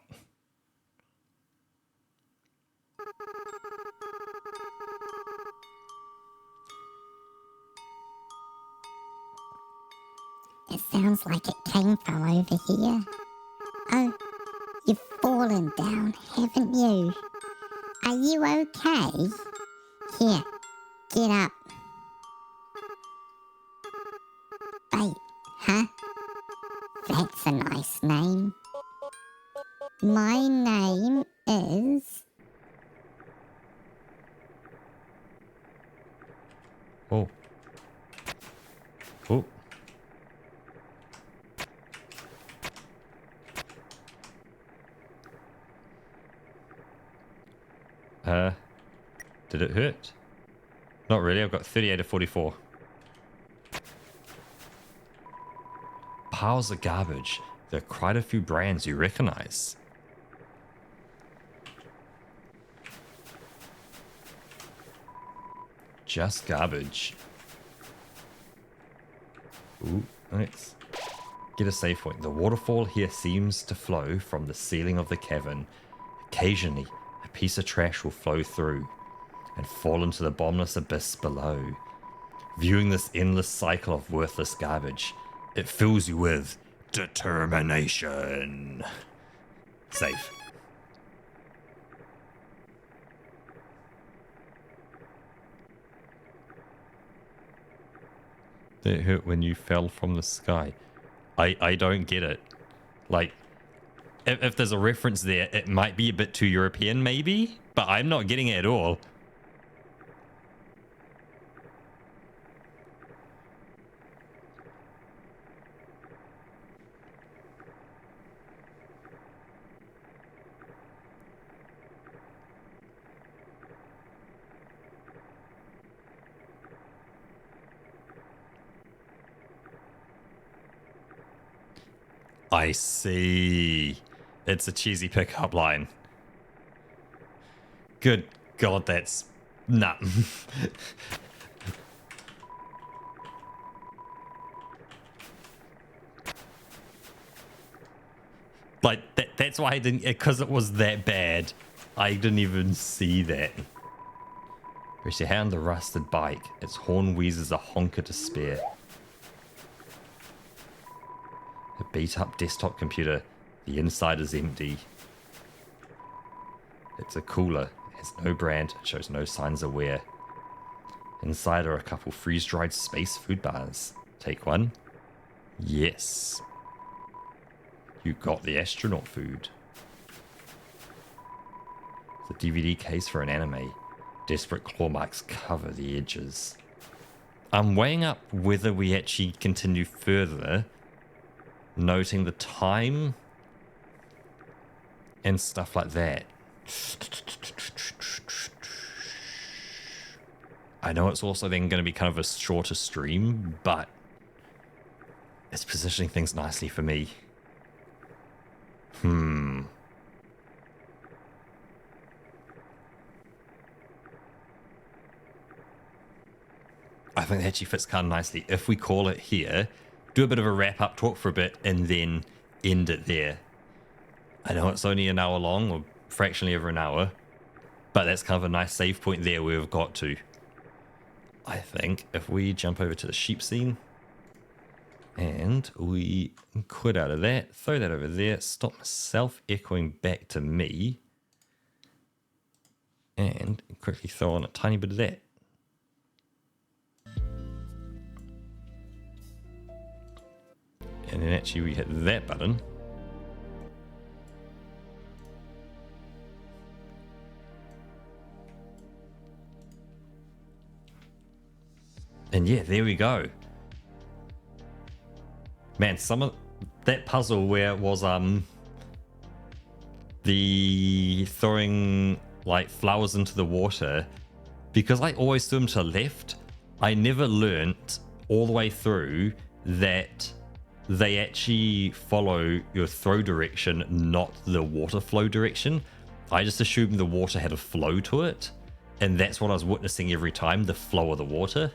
S2: It sounds like it came from over here. Oh, you've fallen down, haven't you? Are you okay? Here, get up. Wait, huh? That's a nice name. My name is...
S1: Oh. Oh. Did it hurt? Not really, I've got 38 of 44. Piles of garbage. There are quite a few brands you recognize. Just garbage. Ooh, let's get a safe point. The waterfall here seems to flow from the ceiling of the cavern. Occasionally, a piece of trash will flow through and fall into the bottomless abyss below. Viewing this endless cycle of worthless garbage, it fills you with determination. Safe. It hurt when you fell from the sky. I don't get it. Like, if there's a reference there, it might be a bit too European, maybe, but I'm not getting it at all. I see. It's a cheesy pickup line. Good God, that's... Nah. Like, that's why I didn't... Because it was that bad. I didn't even see that. Rest your hand on the rusted bike. Its horn wheezes a honk of despair. A beat-up desktop computer. The inside is empty. It's a cooler. It has no brand. It shows no signs of wear. Inside are a couple freeze-dried space food bars. Take one. Yes. You got the astronaut food. The DVD case for an anime. Desperate claw marks cover the edges. I'm weighing up whether we actually continue further, noting the time and stuff like that. I know it's also then going to be kind of a shorter stream, but it's positioning things nicely for me. I think that actually fits kind of nicely. If we call it here, do a bit of a wrap-up, talk for a bit, and then end it there. I know it's only an hour long, or fractionally over an hour, but that's kind of a nice save point there where we've got to. I think if we jump over to the sheep scene, and we quit out of that, throw that over there, stop myself echoing back to me, and quickly throw on a tiny bit of that. And then actually we hit that button. And yeah, there we go. Man, some of that puzzle where it was the throwing like flowers into the water, because I always threw them to the left, I never learnt all the way through that they actually follow your throw direction, not the water flow direction. I just assumed the water had a flow to it, and that's what I was witnessing every time, the flow of the water.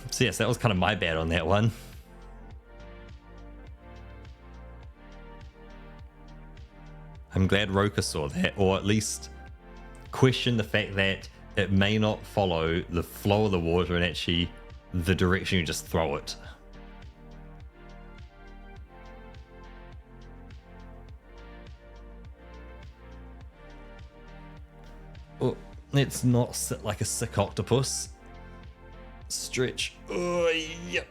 S1: So yes, that was kind of my bad on that one. I'm glad Roka saw that, or at least questioned the fact that it may not follow the flow of the water and actually the direction you just throw it. Oh, let's not sit like a sick octopus. Stretch. Oh, yep.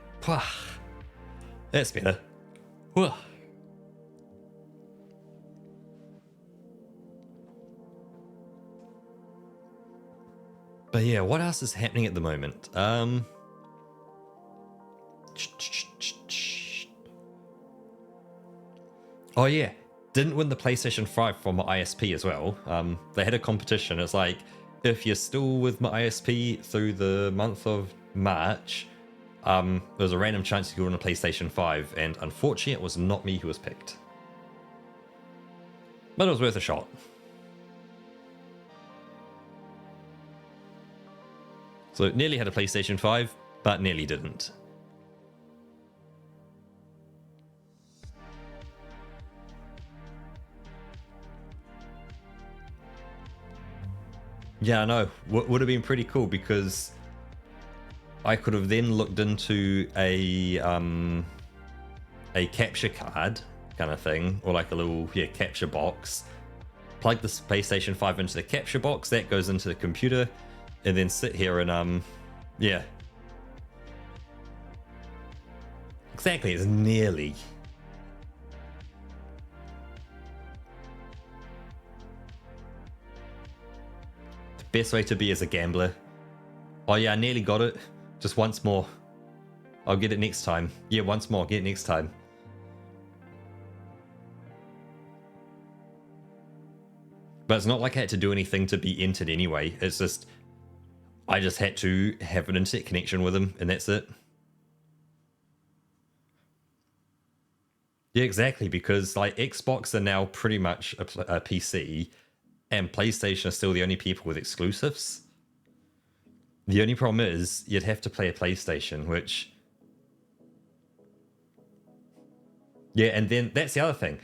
S1: That's better. Whew. But yeah, what else is happening at the moment? Oh yeah, didn't win the PlayStation 5 from my ISP as well. They had a competition. It's like, if you're still with my ISP through the month of March, there's a random chance you could win a PlayStation 5, and unfortunately it was not me who was picked. But it was worth a shot. So nearly had a PlayStation 5, but nearly didn't. Yeah, I know. Would have been pretty cool, because I could have then looked into a capture card kind of thing, or like a little capture box. Plug the PlayStation 5 into the capture box, that goes into the computer, and then sit here and yeah. Exactly, it's nearly. The best way to be as a gambler. Oh yeah, I nearly got it. Just once more. I'll get it next time. Yeah, once more, get it next time. But it's not like I had to do anything to be entered anyway. It's just, I just had to have an internet connection with him, and that's it. Yeah, exactly, because like Xbox are now pretty much a PC, and PlayStation are still the only people with exclusives. The only problem is you'd have to play a PlayStation, which... Yeah, and then that's the other thing.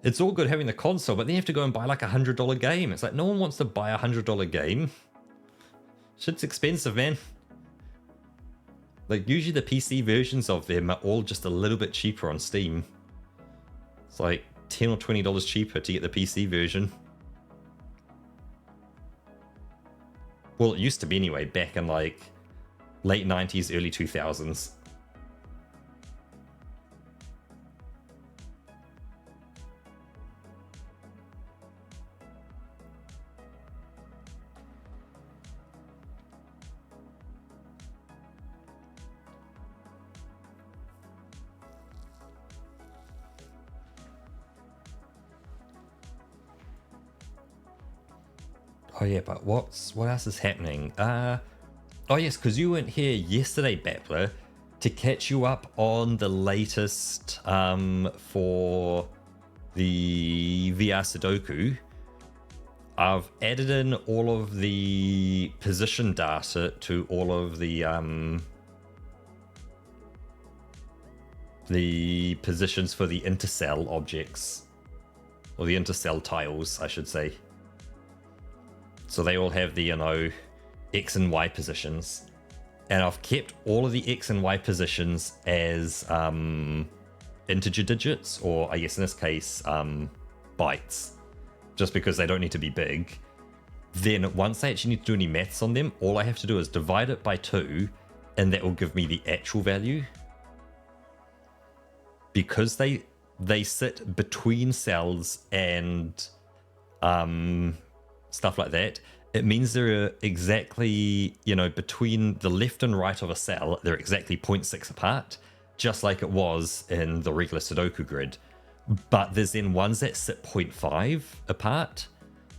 S1: It's all good having the console, but then you have to go and buy like $100 game. It's like, no one wants to buy a $100 game. Shit's expensive, man. Like, usually the PC versions of them are all just a little bit cheaper on Steam. It's like $10 or $20 cheaper to get the PC version. Well, it used to be anyway, back in like late 90s, early 2000s. Oh yeah, but what else is happening? Oh yes, because you weren't here yesterday, Bappler, to catch you up on the latest for the VR Sudoku. I've added in all of the position data to all of the positions for the intercell objects, or the intercell tiles, I should say. So they all have the, you know, X and Y positions. And I've kept all of the X and Y positions as integer digits, or I guess in this case, bytes. Just because they don't need to be big. Then once I actually need to do any maths on them, all I have to do is divide it by 2, and that will give me the actual value. Because they sit between cells and stuff like that, it means they're exactly, between the left and right of a cell, they're exactly 0.6 apart, just like it was in the regular Sudoku grid. But there's then ones that sit 0.5 apart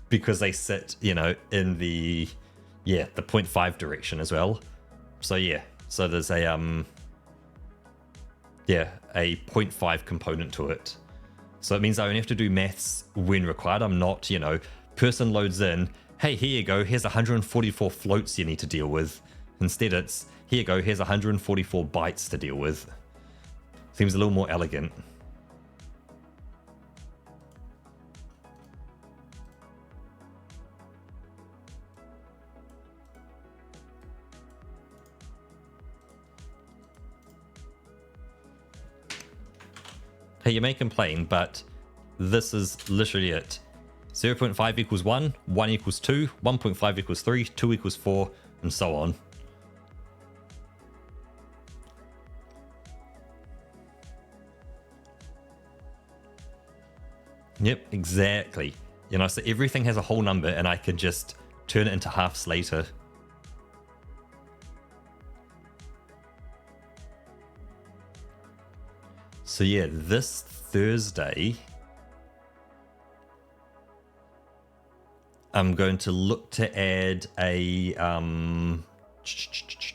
S1: because they sit, in the 0.5 direction as well. So yeah, so there's a 0.5 component to it. So it means I only have to do maths when required. I'm not, person loads in, hey, here you go, here's 144 floats you need to deal with. Instead it's, here you go, here's 144 bytes to deal with. Seems a little more elegant. Hey, you may complain, but this is literally it. 0.5 equals 1, 1 equals 2, 1.5 equals 3, 2 equals 4, and so on. Yep, exactly. So everything has a whole number, and I can just turn it into halves later. So yeah, this Thursday, I'm going to look to add a, what am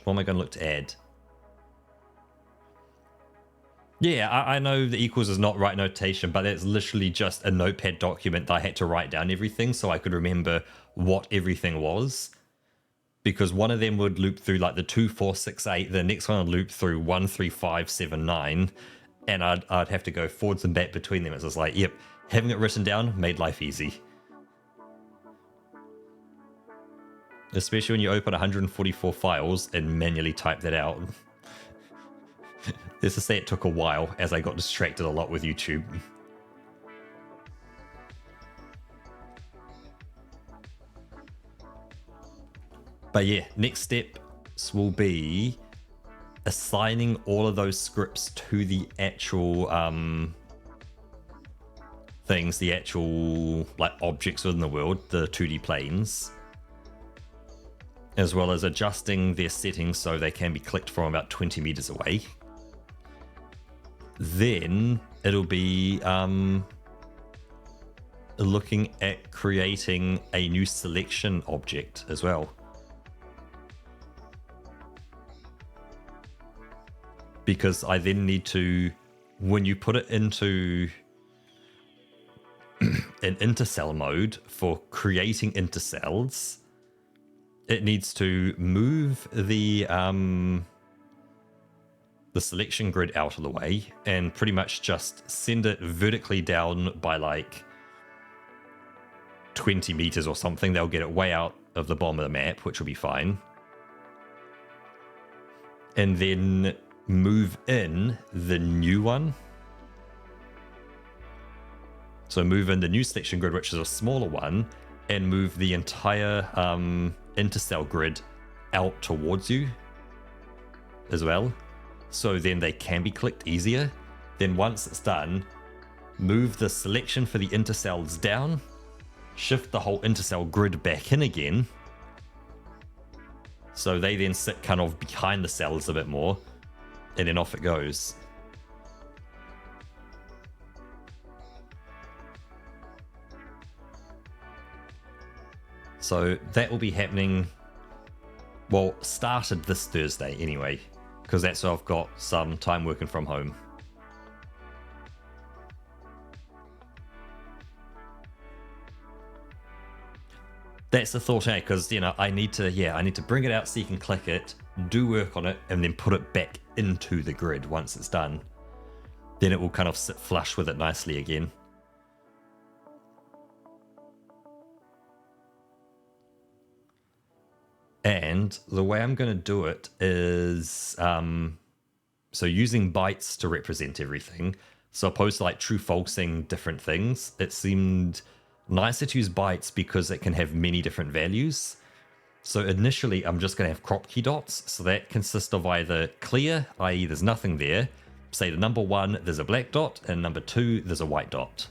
S1: I going to look to add? Yeah, I know the equals is not right notation, but it's literally just a notepad document that I had to write down everything so I could remember what everything was. Because one of them would loop through like the 2, 4, 6, 8, the next one would loop through 1, 3, 5, 7, 9. And I'd have to go forwards and back between them. It's just like, yep, having it written down made life easy. Especially when you open 144 files and manually type that out. Let's just say it took a while as I got distracted a lot with YouTube. But yeah, next steps will be assigning all of those scripts to the actual things, the actual like objects within the world, the 2D planes, as well as adjusting their settings so they can be clicked from about 20 meters away. Then it'll be looking at creating a new selection object as well. Because I then need to, when you put it into an intercell mode for creating intercells, it needs to move the selection grid out of the way and pretty much just send it vertically down by like 20 meters or something. They'll get it way out of the bottom of the map, which will be fine. And then move in the new one. So move in the new selection grid, which is a smaller one, and move the entire intercell grid out towards you as well. So then they can be clicked easier. Then once it's done, move the selection for the intercells down, shift the whole intercell grid back in again. So they then sit kind of behind the cells a bit more. And then off it goes. So that will be happening, well, started this Thursday anyway, because that's where I've got some time working from home. That's the thought, because I need to bring it out so you can click it, do work on it, and then put it back into the grid once it's done. Then it will kind of sit flush with it nicely again. And the way I'm going to do it is so using bytes to represent everything. So opposed to like true falsing different things, it seemed nicer to use bytes because it can have many different values. So initially, I'm just going to have crop key dots. So that consists of either clear, i.e. there's nothing there. Say the number 1, there's a black dot, and number 2, there's a white dot.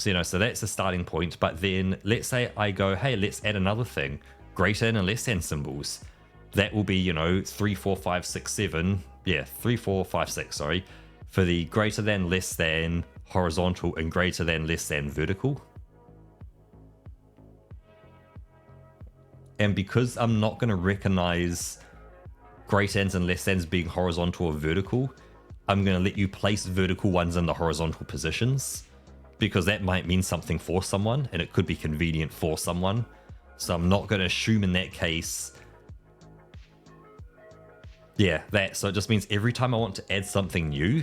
S1: So, you know, so that's a starting point. But then let's say I go, hey, let's add another thing, greater than and less than symbols. That will be, you know, 3, 4, 5, 6, 7. Yeah, 3, 4, 5, 6, sorry. For the greater than, less than, horizontal, and greater than, less than, vertical. And because I'm not going to recognize greater than's and less than's being horizontal or vertical, I'm going to let you place vertical ones in the horizontal positions, because that might mean something for someone, and it could be convenient for someone. So I'm not going to assume in that case. Yeah, that. So it just means every time I want to add something new,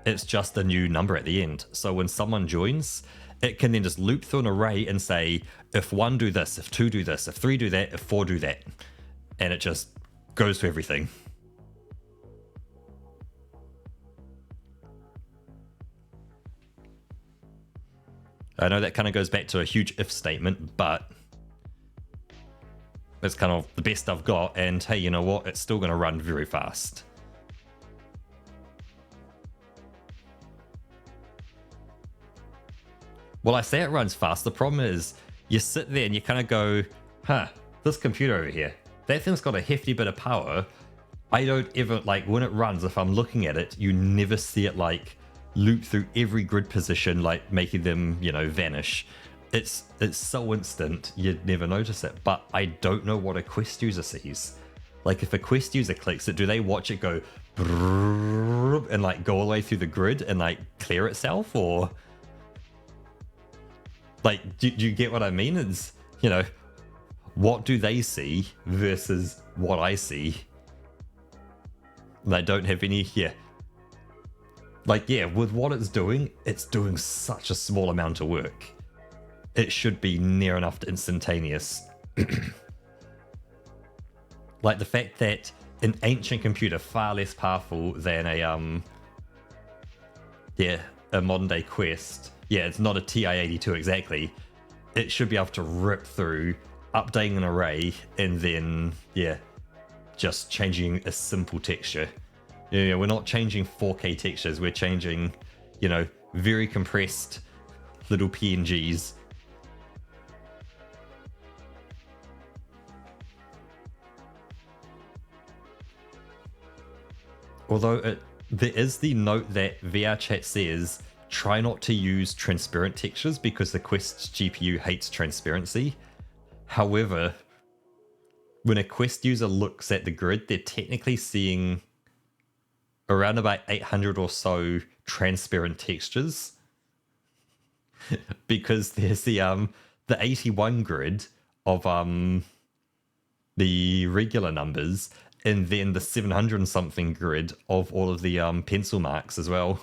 S1: it's just a new number at the end. So when someone joins, it can then just loop through an array and say, if 1 do this, if 2 do this, if 3 do that, if 4 do that. And it just goes to everything. I know that kind of goes back to a huge if statement, but it's kind of the best I've got. And hey, you know what? It's still going to run very fast. Well, I say it runs fast. The problem is you sit there and you kind of go, huh, this computer over here, that thing's got a hefty bit of power. I don't ever, like, when it runs, if I'm looking at it, you never see it, like, loop through every grid position, like, making them, you know, vanish. It's so instant, you'd never notice it. But I don't know what a Quest user sees. Like, if a Quest user clicks it, do they watch it go and, like, go all the way through the grid and, like, clear itself? Or... like, do you get what I mean? It's, you know, what do they see versus what I see? And I don't have any, yeah. Like, yeah, with what it's doing such a small amount of work. It should be near enough to instantaneous. Like, the fact that an ancient computer, far less powerful than a modern day Quest. Yeah, it's not a TI-82 exactly. It should be able to rip through, updating an array, and then, yeah, just changing a simple texture. Yeah, we're not changing 4K textures. We're changing, you know, very compressed little PNGs. Although there is the note that VRChat says, try not to use transparent textures because the Quest GPU hates transparency. However, when a Quest user looks at the grid, they're technically seeing around about 800 or so transparent textures. Because there's the 81 grid of the regular numbers, and then the 700 and something grid of all of the pencil marks as well.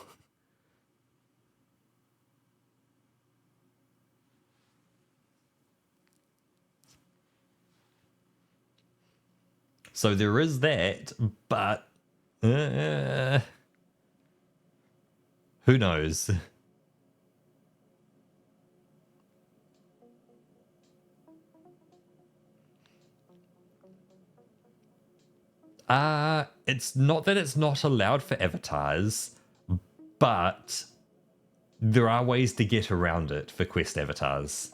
S1: So there is that, but who knows? It's not that it's not allowed for avatars, but there are ways to get around it for Quest avatars.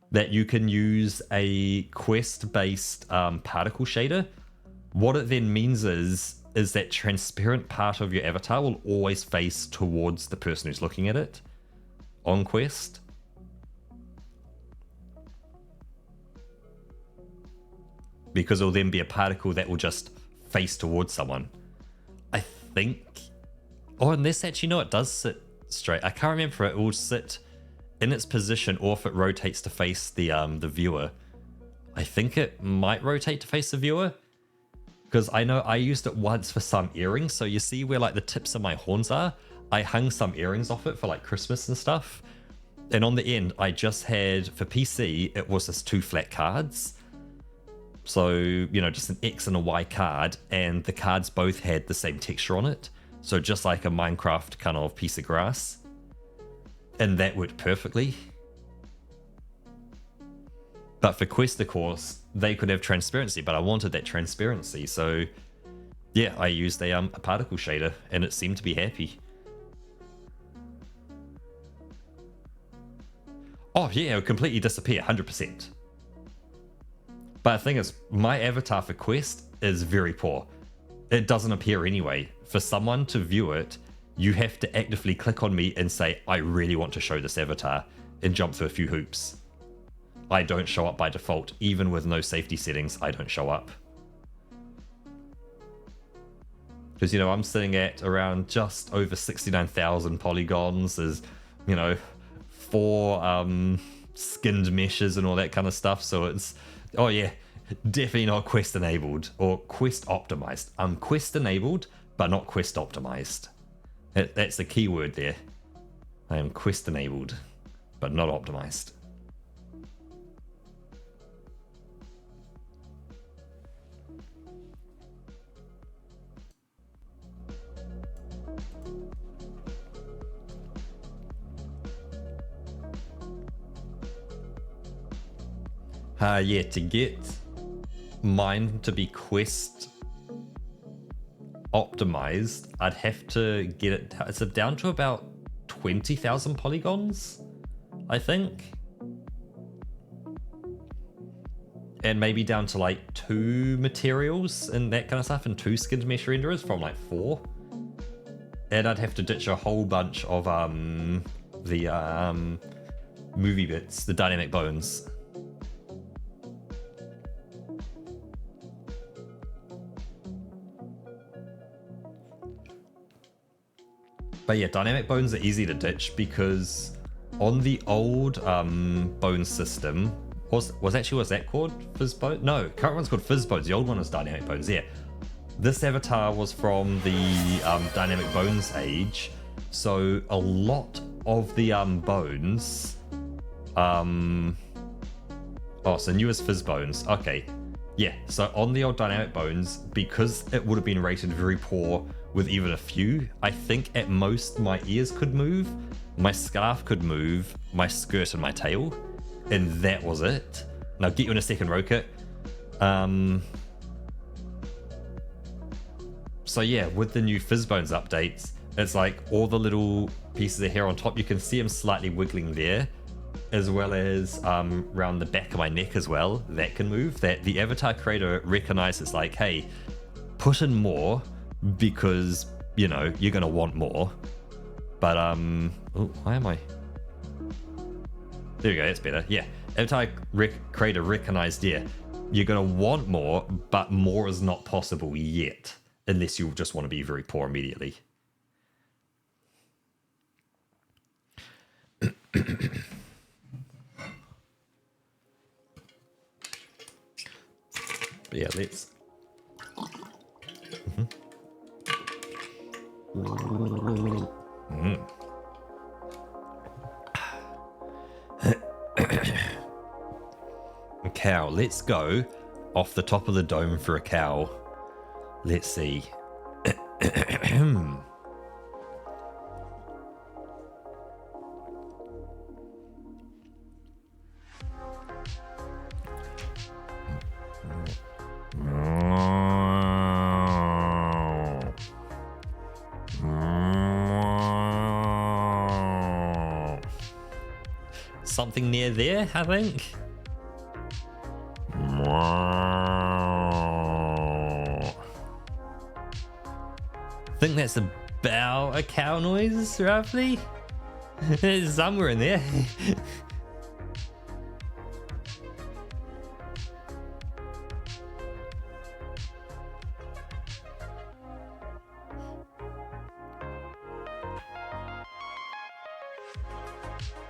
S1: That you can use a Quest-based particle shader. What it then means is that transparent part of your avatar will always face towards the person who's looking at it on Quest. Because it'll then be a particle that will just face towards someone. I think... oh, unless actually, no, it does sit straight. I can't remember if it will sit in its position or if it rotates to face the viewer. I think it might rotate to face the viewer, because I know I used it once for some earrings. So you see where like the tips of my horns are? I hung some earrings off it for like Christmas and stuff. And on the end, I just had, for PC, it was just 2 flat cards. So, you know, just an X and a Y card, and the cards both had the same texture on it. So just like a Minecraft kind of piece of grass. And that worked perfectly. But for Quest, of course, they could have transparency, but I wanted that transparency. So yeah, I used a particle shader, and it seemed to be happy. Oh yeah, it would completely disappear, 100%. But the thing is, my avatar for Quest is very poor. It doesn't appear anyway. For someone to view it, you have to actively click on me and say, I really want to show this avatar, and jump through a few hoops. I don't show up by default. Even with no safety settings, I don't show up. Because, you know, I'm sitting at around just over 69,000 polygons. There's, you know, 4 skinned meshes and all that kind of stuff. So it's, oh yeah, definitely not Quest enabled or Quest optimized. I'm Quest enabled, but not Quest optimized. That's the key word there. I am Quest enabled, but not optimized. Yeah, to get mine to be Quest optimized, I'd have to get it, it's down to about 20,000 polygons, I think. And maybe down to like 2 materials and that kind of stuff, and 2 skinned mesh renderers from like 4. And I'd have to ditch a whole bunch of the movie bits, the dynamic bones. But yeah, dynamic bones are easy to ditch because on the old bone system, was that called Fizzbones? No, current one's called Fizzbones. The old one was dynamic bones. Yeah, this avatar was from the dynamic bones age, so a lot of the bones. Oh, so new as Fizzbones. Okay, yeah. So on the old dynamic bones, because it would have been rated very poor with even a few, I think at most my ears could move, my scarf could move, my skirt and my tail, and that was it. And I'll get you in a second, Rokit. So yeah, with the new Fizzbones updates, it's like all the little pieces of hair on top, you can see them slightly wiggling there, as well as around the back of my neck as well, that can move. That the avatar creator recognizes, like, hey, put in more, because, you know, you're gonna want more. But oh, why am I? There we go, that's better. Yeah, avatar creator recognized, yeah, you're gonna want more, but more is not possible yet, unless you just want to be very poor immediately. But yeah, let's. A cow. Let's go off the top of the dome for a cow. Let's see. Something near there, I think. I think that's about a cow noise, roughly. It's somewhere in there.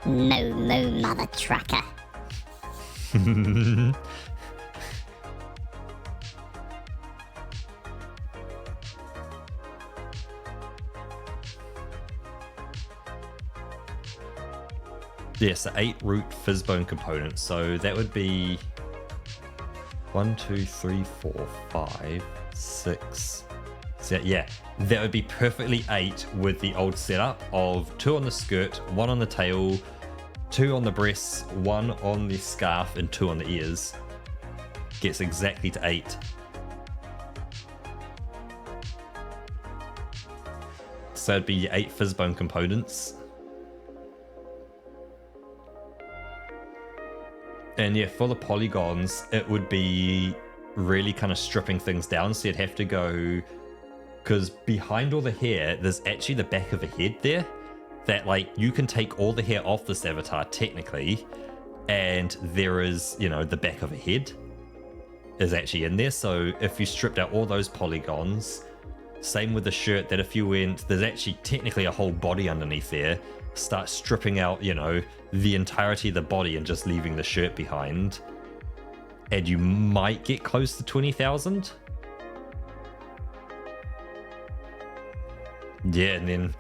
S2: Moo moo, mother trucker.
S1: Yes, the 8 root Fizzbone components. So that would be 1, 2, 3, 4, 5, 6. So yeah, that would be perfectly 8 with the old setup of 2 on the skirt, 1 on the tail, 2 on the breasts, 1 on the scarf, and 2 on the ears. Gets exactly to 8. So it'd be 8 Fizzbone components. And yeah, for the polygons, it would be really kind of stripping things down. So you'd have to go, because behind all the hair, there's actually the back of a head there that like you can take all the hair off this avatar technically. And there is, you know, the back of a head is actually in there. So if you stripped out all those polygons, same with the shirt, that if you went, there's actually technically a whole body underneath there, start stripping out, you know, the entirety of the body and just leaving the shirt behind, and you might get close to 20,000. Yeah, and then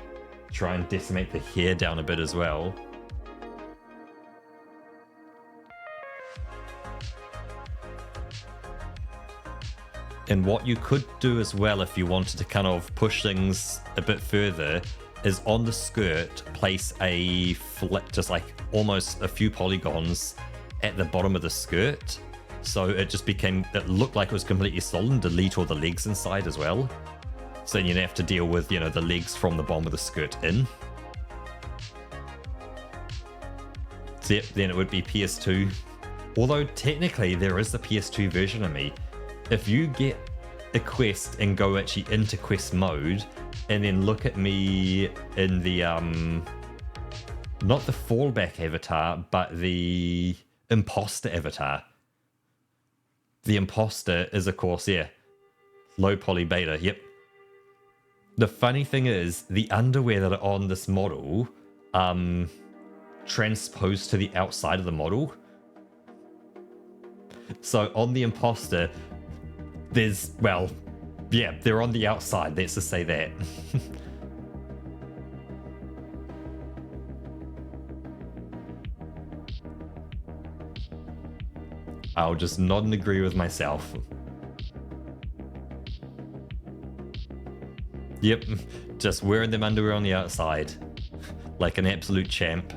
S1: try and decimate the hair down a bit as well. And what you could do as well, if you wanted to kind of push things a bit further, is on the skirt, place a flip, just like almost a few polygons at the bottom of the skirt. So it just became, it looked like it was completely solid, and delete all the legs inside as well. So you'd have to deal with, you know, the legs from the bottom of the skirt in. So yep, then it would be PS2. Although technically there is the PS2 version of me. If you get a quest and go actually into quest mode and then look at me in the not the fallback avatar, but the imposter avatar. The imposter is, of course, yeah, low poly beta. Yep. The funny thing is, the underwear that are on this model transposed to the outside of the model. So on the imposter, there's, well, yeah, they're on the outside, let's just say that. I'll just nod and agree with myself. Yep, just wearing them underwear on the outside, like an absolute champ.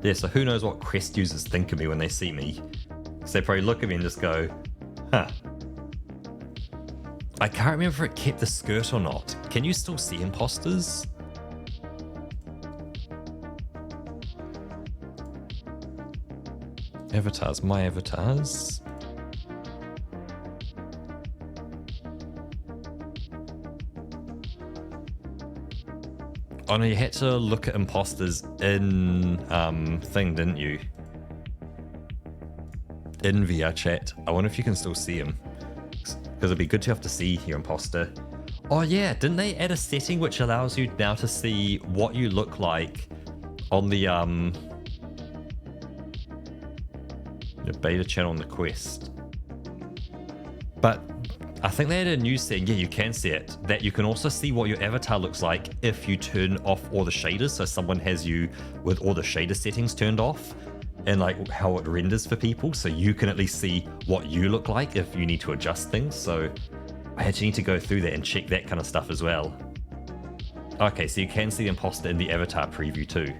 S1: Yeah, so who knows what quest users think of me when they see me. So they probably look at me and just go, huh. I can't remember if it kept the skirt or not. Can you still see imposters? Avatars, my avatars. Oh no, you had to look at imposters in thing, didn't you? In VR chat. I wonder if you can still see him. Because it'd be good to have to see your imposter. Oh yeah, didn't they add a setting which allows you now to see what you look like on the beta channel on the quest? But I think they had a new setting, yeah, you can see it, that you can also see what your avatar looks like if you turn off all the shaders. So someone has you with all the shader settings turned off, and like how it renders for people, so you can at least see what you look like if you need to adjust things. So I actually need to go through that and check that kind of stuff as well. Okay, so you can see the imposter in the avatar preview too.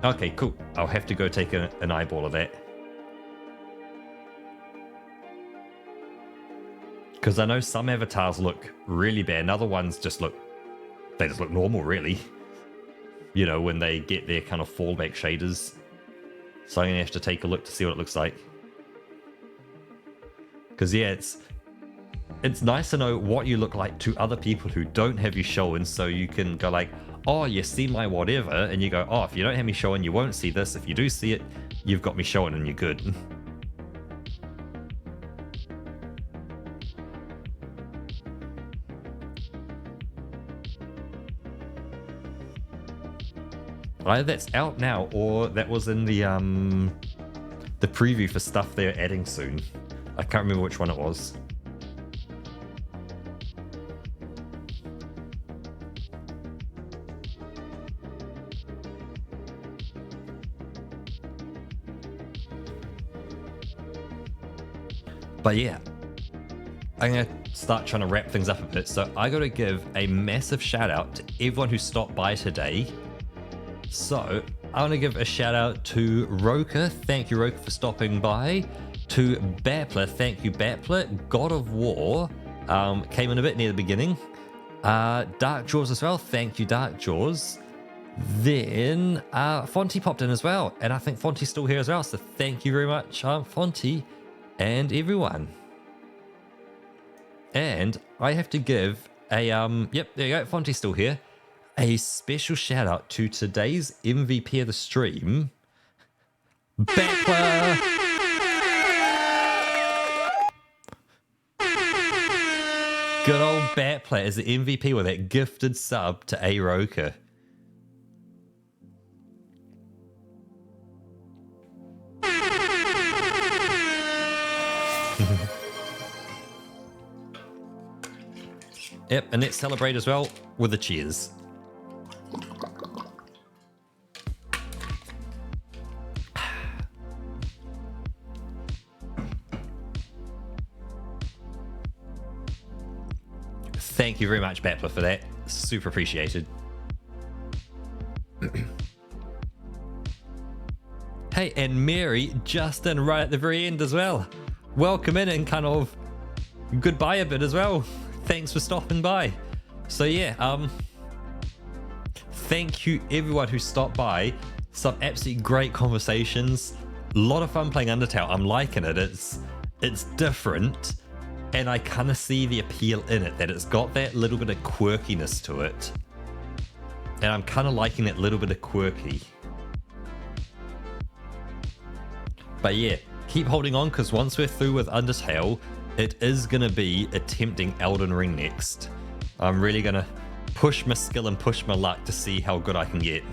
S1: Okay, cool. I'll have to go take an eyeball of that. Because I know some avatars look really bad, and other ones just look, they just look normal, really. You know, when they get their kind of fallback shaders. So I'm going to have to take a look to see what it looks like. Because yeah, it's nice to know what you look like to other people who don't have you showing, so you can go like, oh, you see my whatever, and you go, oh, if you don't have me showing, you won't see this. If you do see it, you've got me showing and you're good. Either that's out now, or that was in the preview for stuff they're adding soon. I can't remember which one it was. But yeah, I'm going to start trying to wrap things up a bit. So I got to give a massive shout out to everyone who stopped by today. So I want to give a shout out to Roka. Thank you, Roka, for stopping by. To Bapler, thank you, Bapler. God of War came in a bit near the beginning. Dark Jaws as well. Thank you, Dark Jaws. Then Fonty popped in as well, and I think Fonty's still here as well. So thank you very much, Fonty, and everyone. And I have to give a yep, there you go, Fonty's still here. A special shout out to today's MVP of the stream, Bapler. Good old Bapler is the MVP with that gifted sub to A Roka. Yep, and let's celebrate as well with a cheers. Thank you very much, Bapler, for that. Super appreciated. Hey, and Mary, Justin, right at the very end as well. Welcome in and kind of goodbye a bit as well. Thanks for stopping by. So yeah, thank you everyone who stopped by. Some absolutely great conversations. A lot of fun playing Undertale. I'm liking it. It's different, and I kind of see the appeal in it, that it's got that little bit of quirkiness to it. And I'm kind of liking that little bit of quirky. But yeah, keep holding on, because once we're through with Undertale, it is going to be attempting Elden Ring next. I'm really going to push my skill and push my luck to see how good I can get.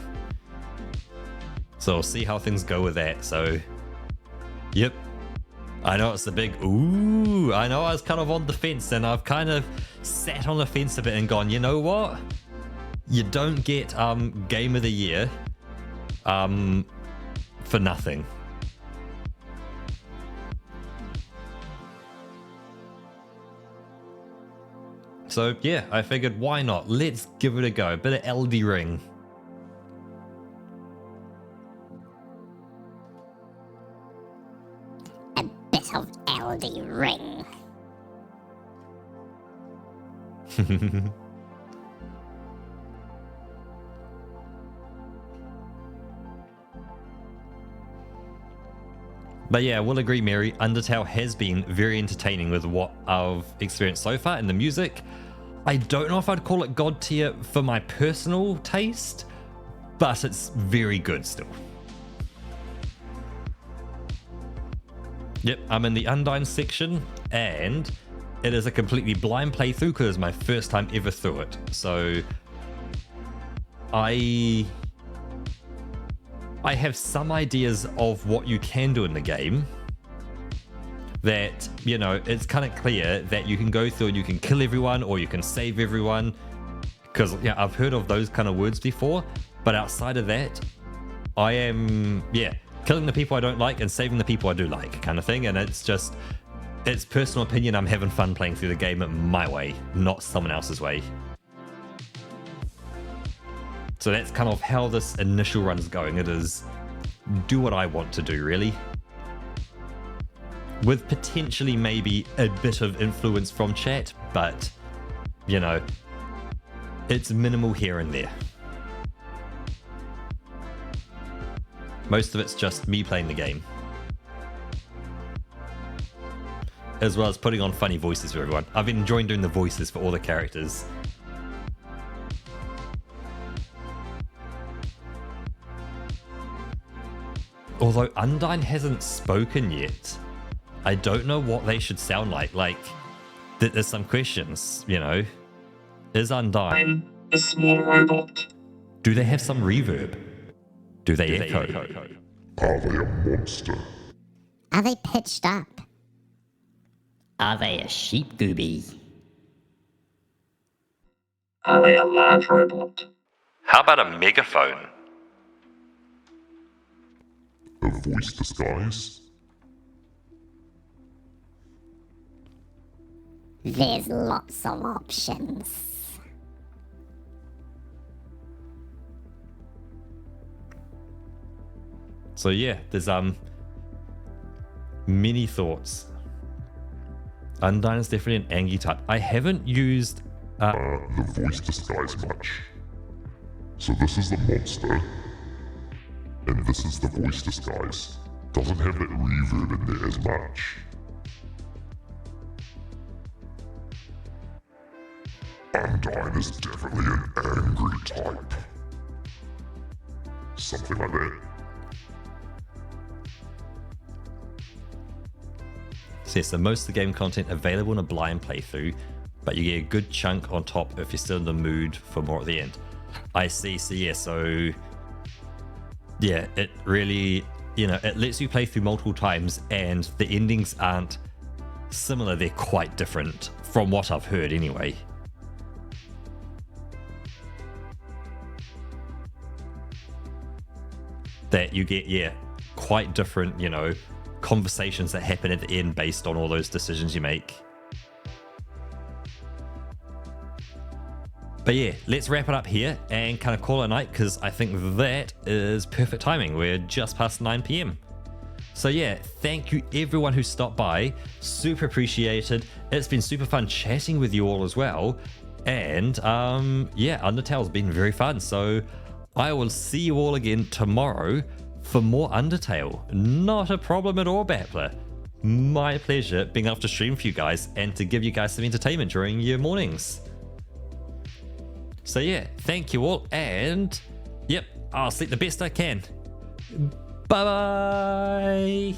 S1: So we'll see how things go with that. So, yep. I know it's a big ooh. I know I was kind of on the fence, and I've kind of sat on the fence a bit and gone, you know what? You don't get Game of the Year for nothing. So yeah, I figured why not? Let's give it a go. A bit of Elden Ring.
S2: A bit of Elden Ring.
S1: But yeah, I will agree, Mary, Undertale has been very entertaining with what I've experienced so far. And the music, I don't know if I'd call it God tier for my personal taste, but it's very good still. Yep, I'm in the Undyne section, and it is a completely blind playthrough because it's my first time ever through it. So I have some ideas of what you can do in the game. That, you know, it's kind of clear that you can go through and you can kill everyone or you can save everyone. Because, yeah, I've heard of those kind of words before. But outside of that, I am, yeah, killing the people I don't like and saving the people I do like kind of thing. And it's just, it's personal opinion. I'm having fun playing through the game my way, not someone else's way. So that's kind of how this initial run's going. It is do what I want to do, really. With potentially maybe a bit of influence from chat, but, you know, it's minimal here and there. Most of it's just me playing the game. As well as putting on funny voices for everyone. I've been enjoying doing the voices for all the characters. Although Undyne hasn't spoken yet, I don't know what they should sound like. Like, there's some questions, you know. Is Undyne...
S5: I'm a small robot.
S1: Do they have some reverb? Do they echo?
S3: Are they a monster?
S2: Are they pitched up?
S6: Are they a sheep gooby?
S5: Are they a large robot?
S1: How about a megaphone?
S3: A voice disguise?
S2: There's lots of options.
S1: So yeah, there's many thoughts. Undyne is definitely an Angie type. I haven't used
S3: the voice disguise much. So this is the monster, and this is the voice disguise. Doesn't have that reverb in there as much. Undyne is definitely an angry type. Something like that.
S1: So most of the game content available in a blind playthrough, but you get a good chunk on top if you're still in the mood for more at the end. I see, so yeah, it really, it lets you play through multiple times, and the endings aren't similar, they're quite different, from what I've heard anyway. That you get, quite different, conversations that happen at the end based on all those decisions you make. But yeah, let's wrap it up here and kind of call it a night, because I think that is perfect timing. We're just past 9 p.m. So yeah, thank you everyone who stopped by. Super appreciated. It's been super fun chatting with you all as well. And yeah, Undertale's been very fun. So I will see you all again tomorrow for more Undertale. Not a problem at all, Battler. My pleasure being able to stream for you guys and to give you guys some entertainment during your mornings. So yeah, thank you all, and yep, I'll sleep the best I can. Bye bye.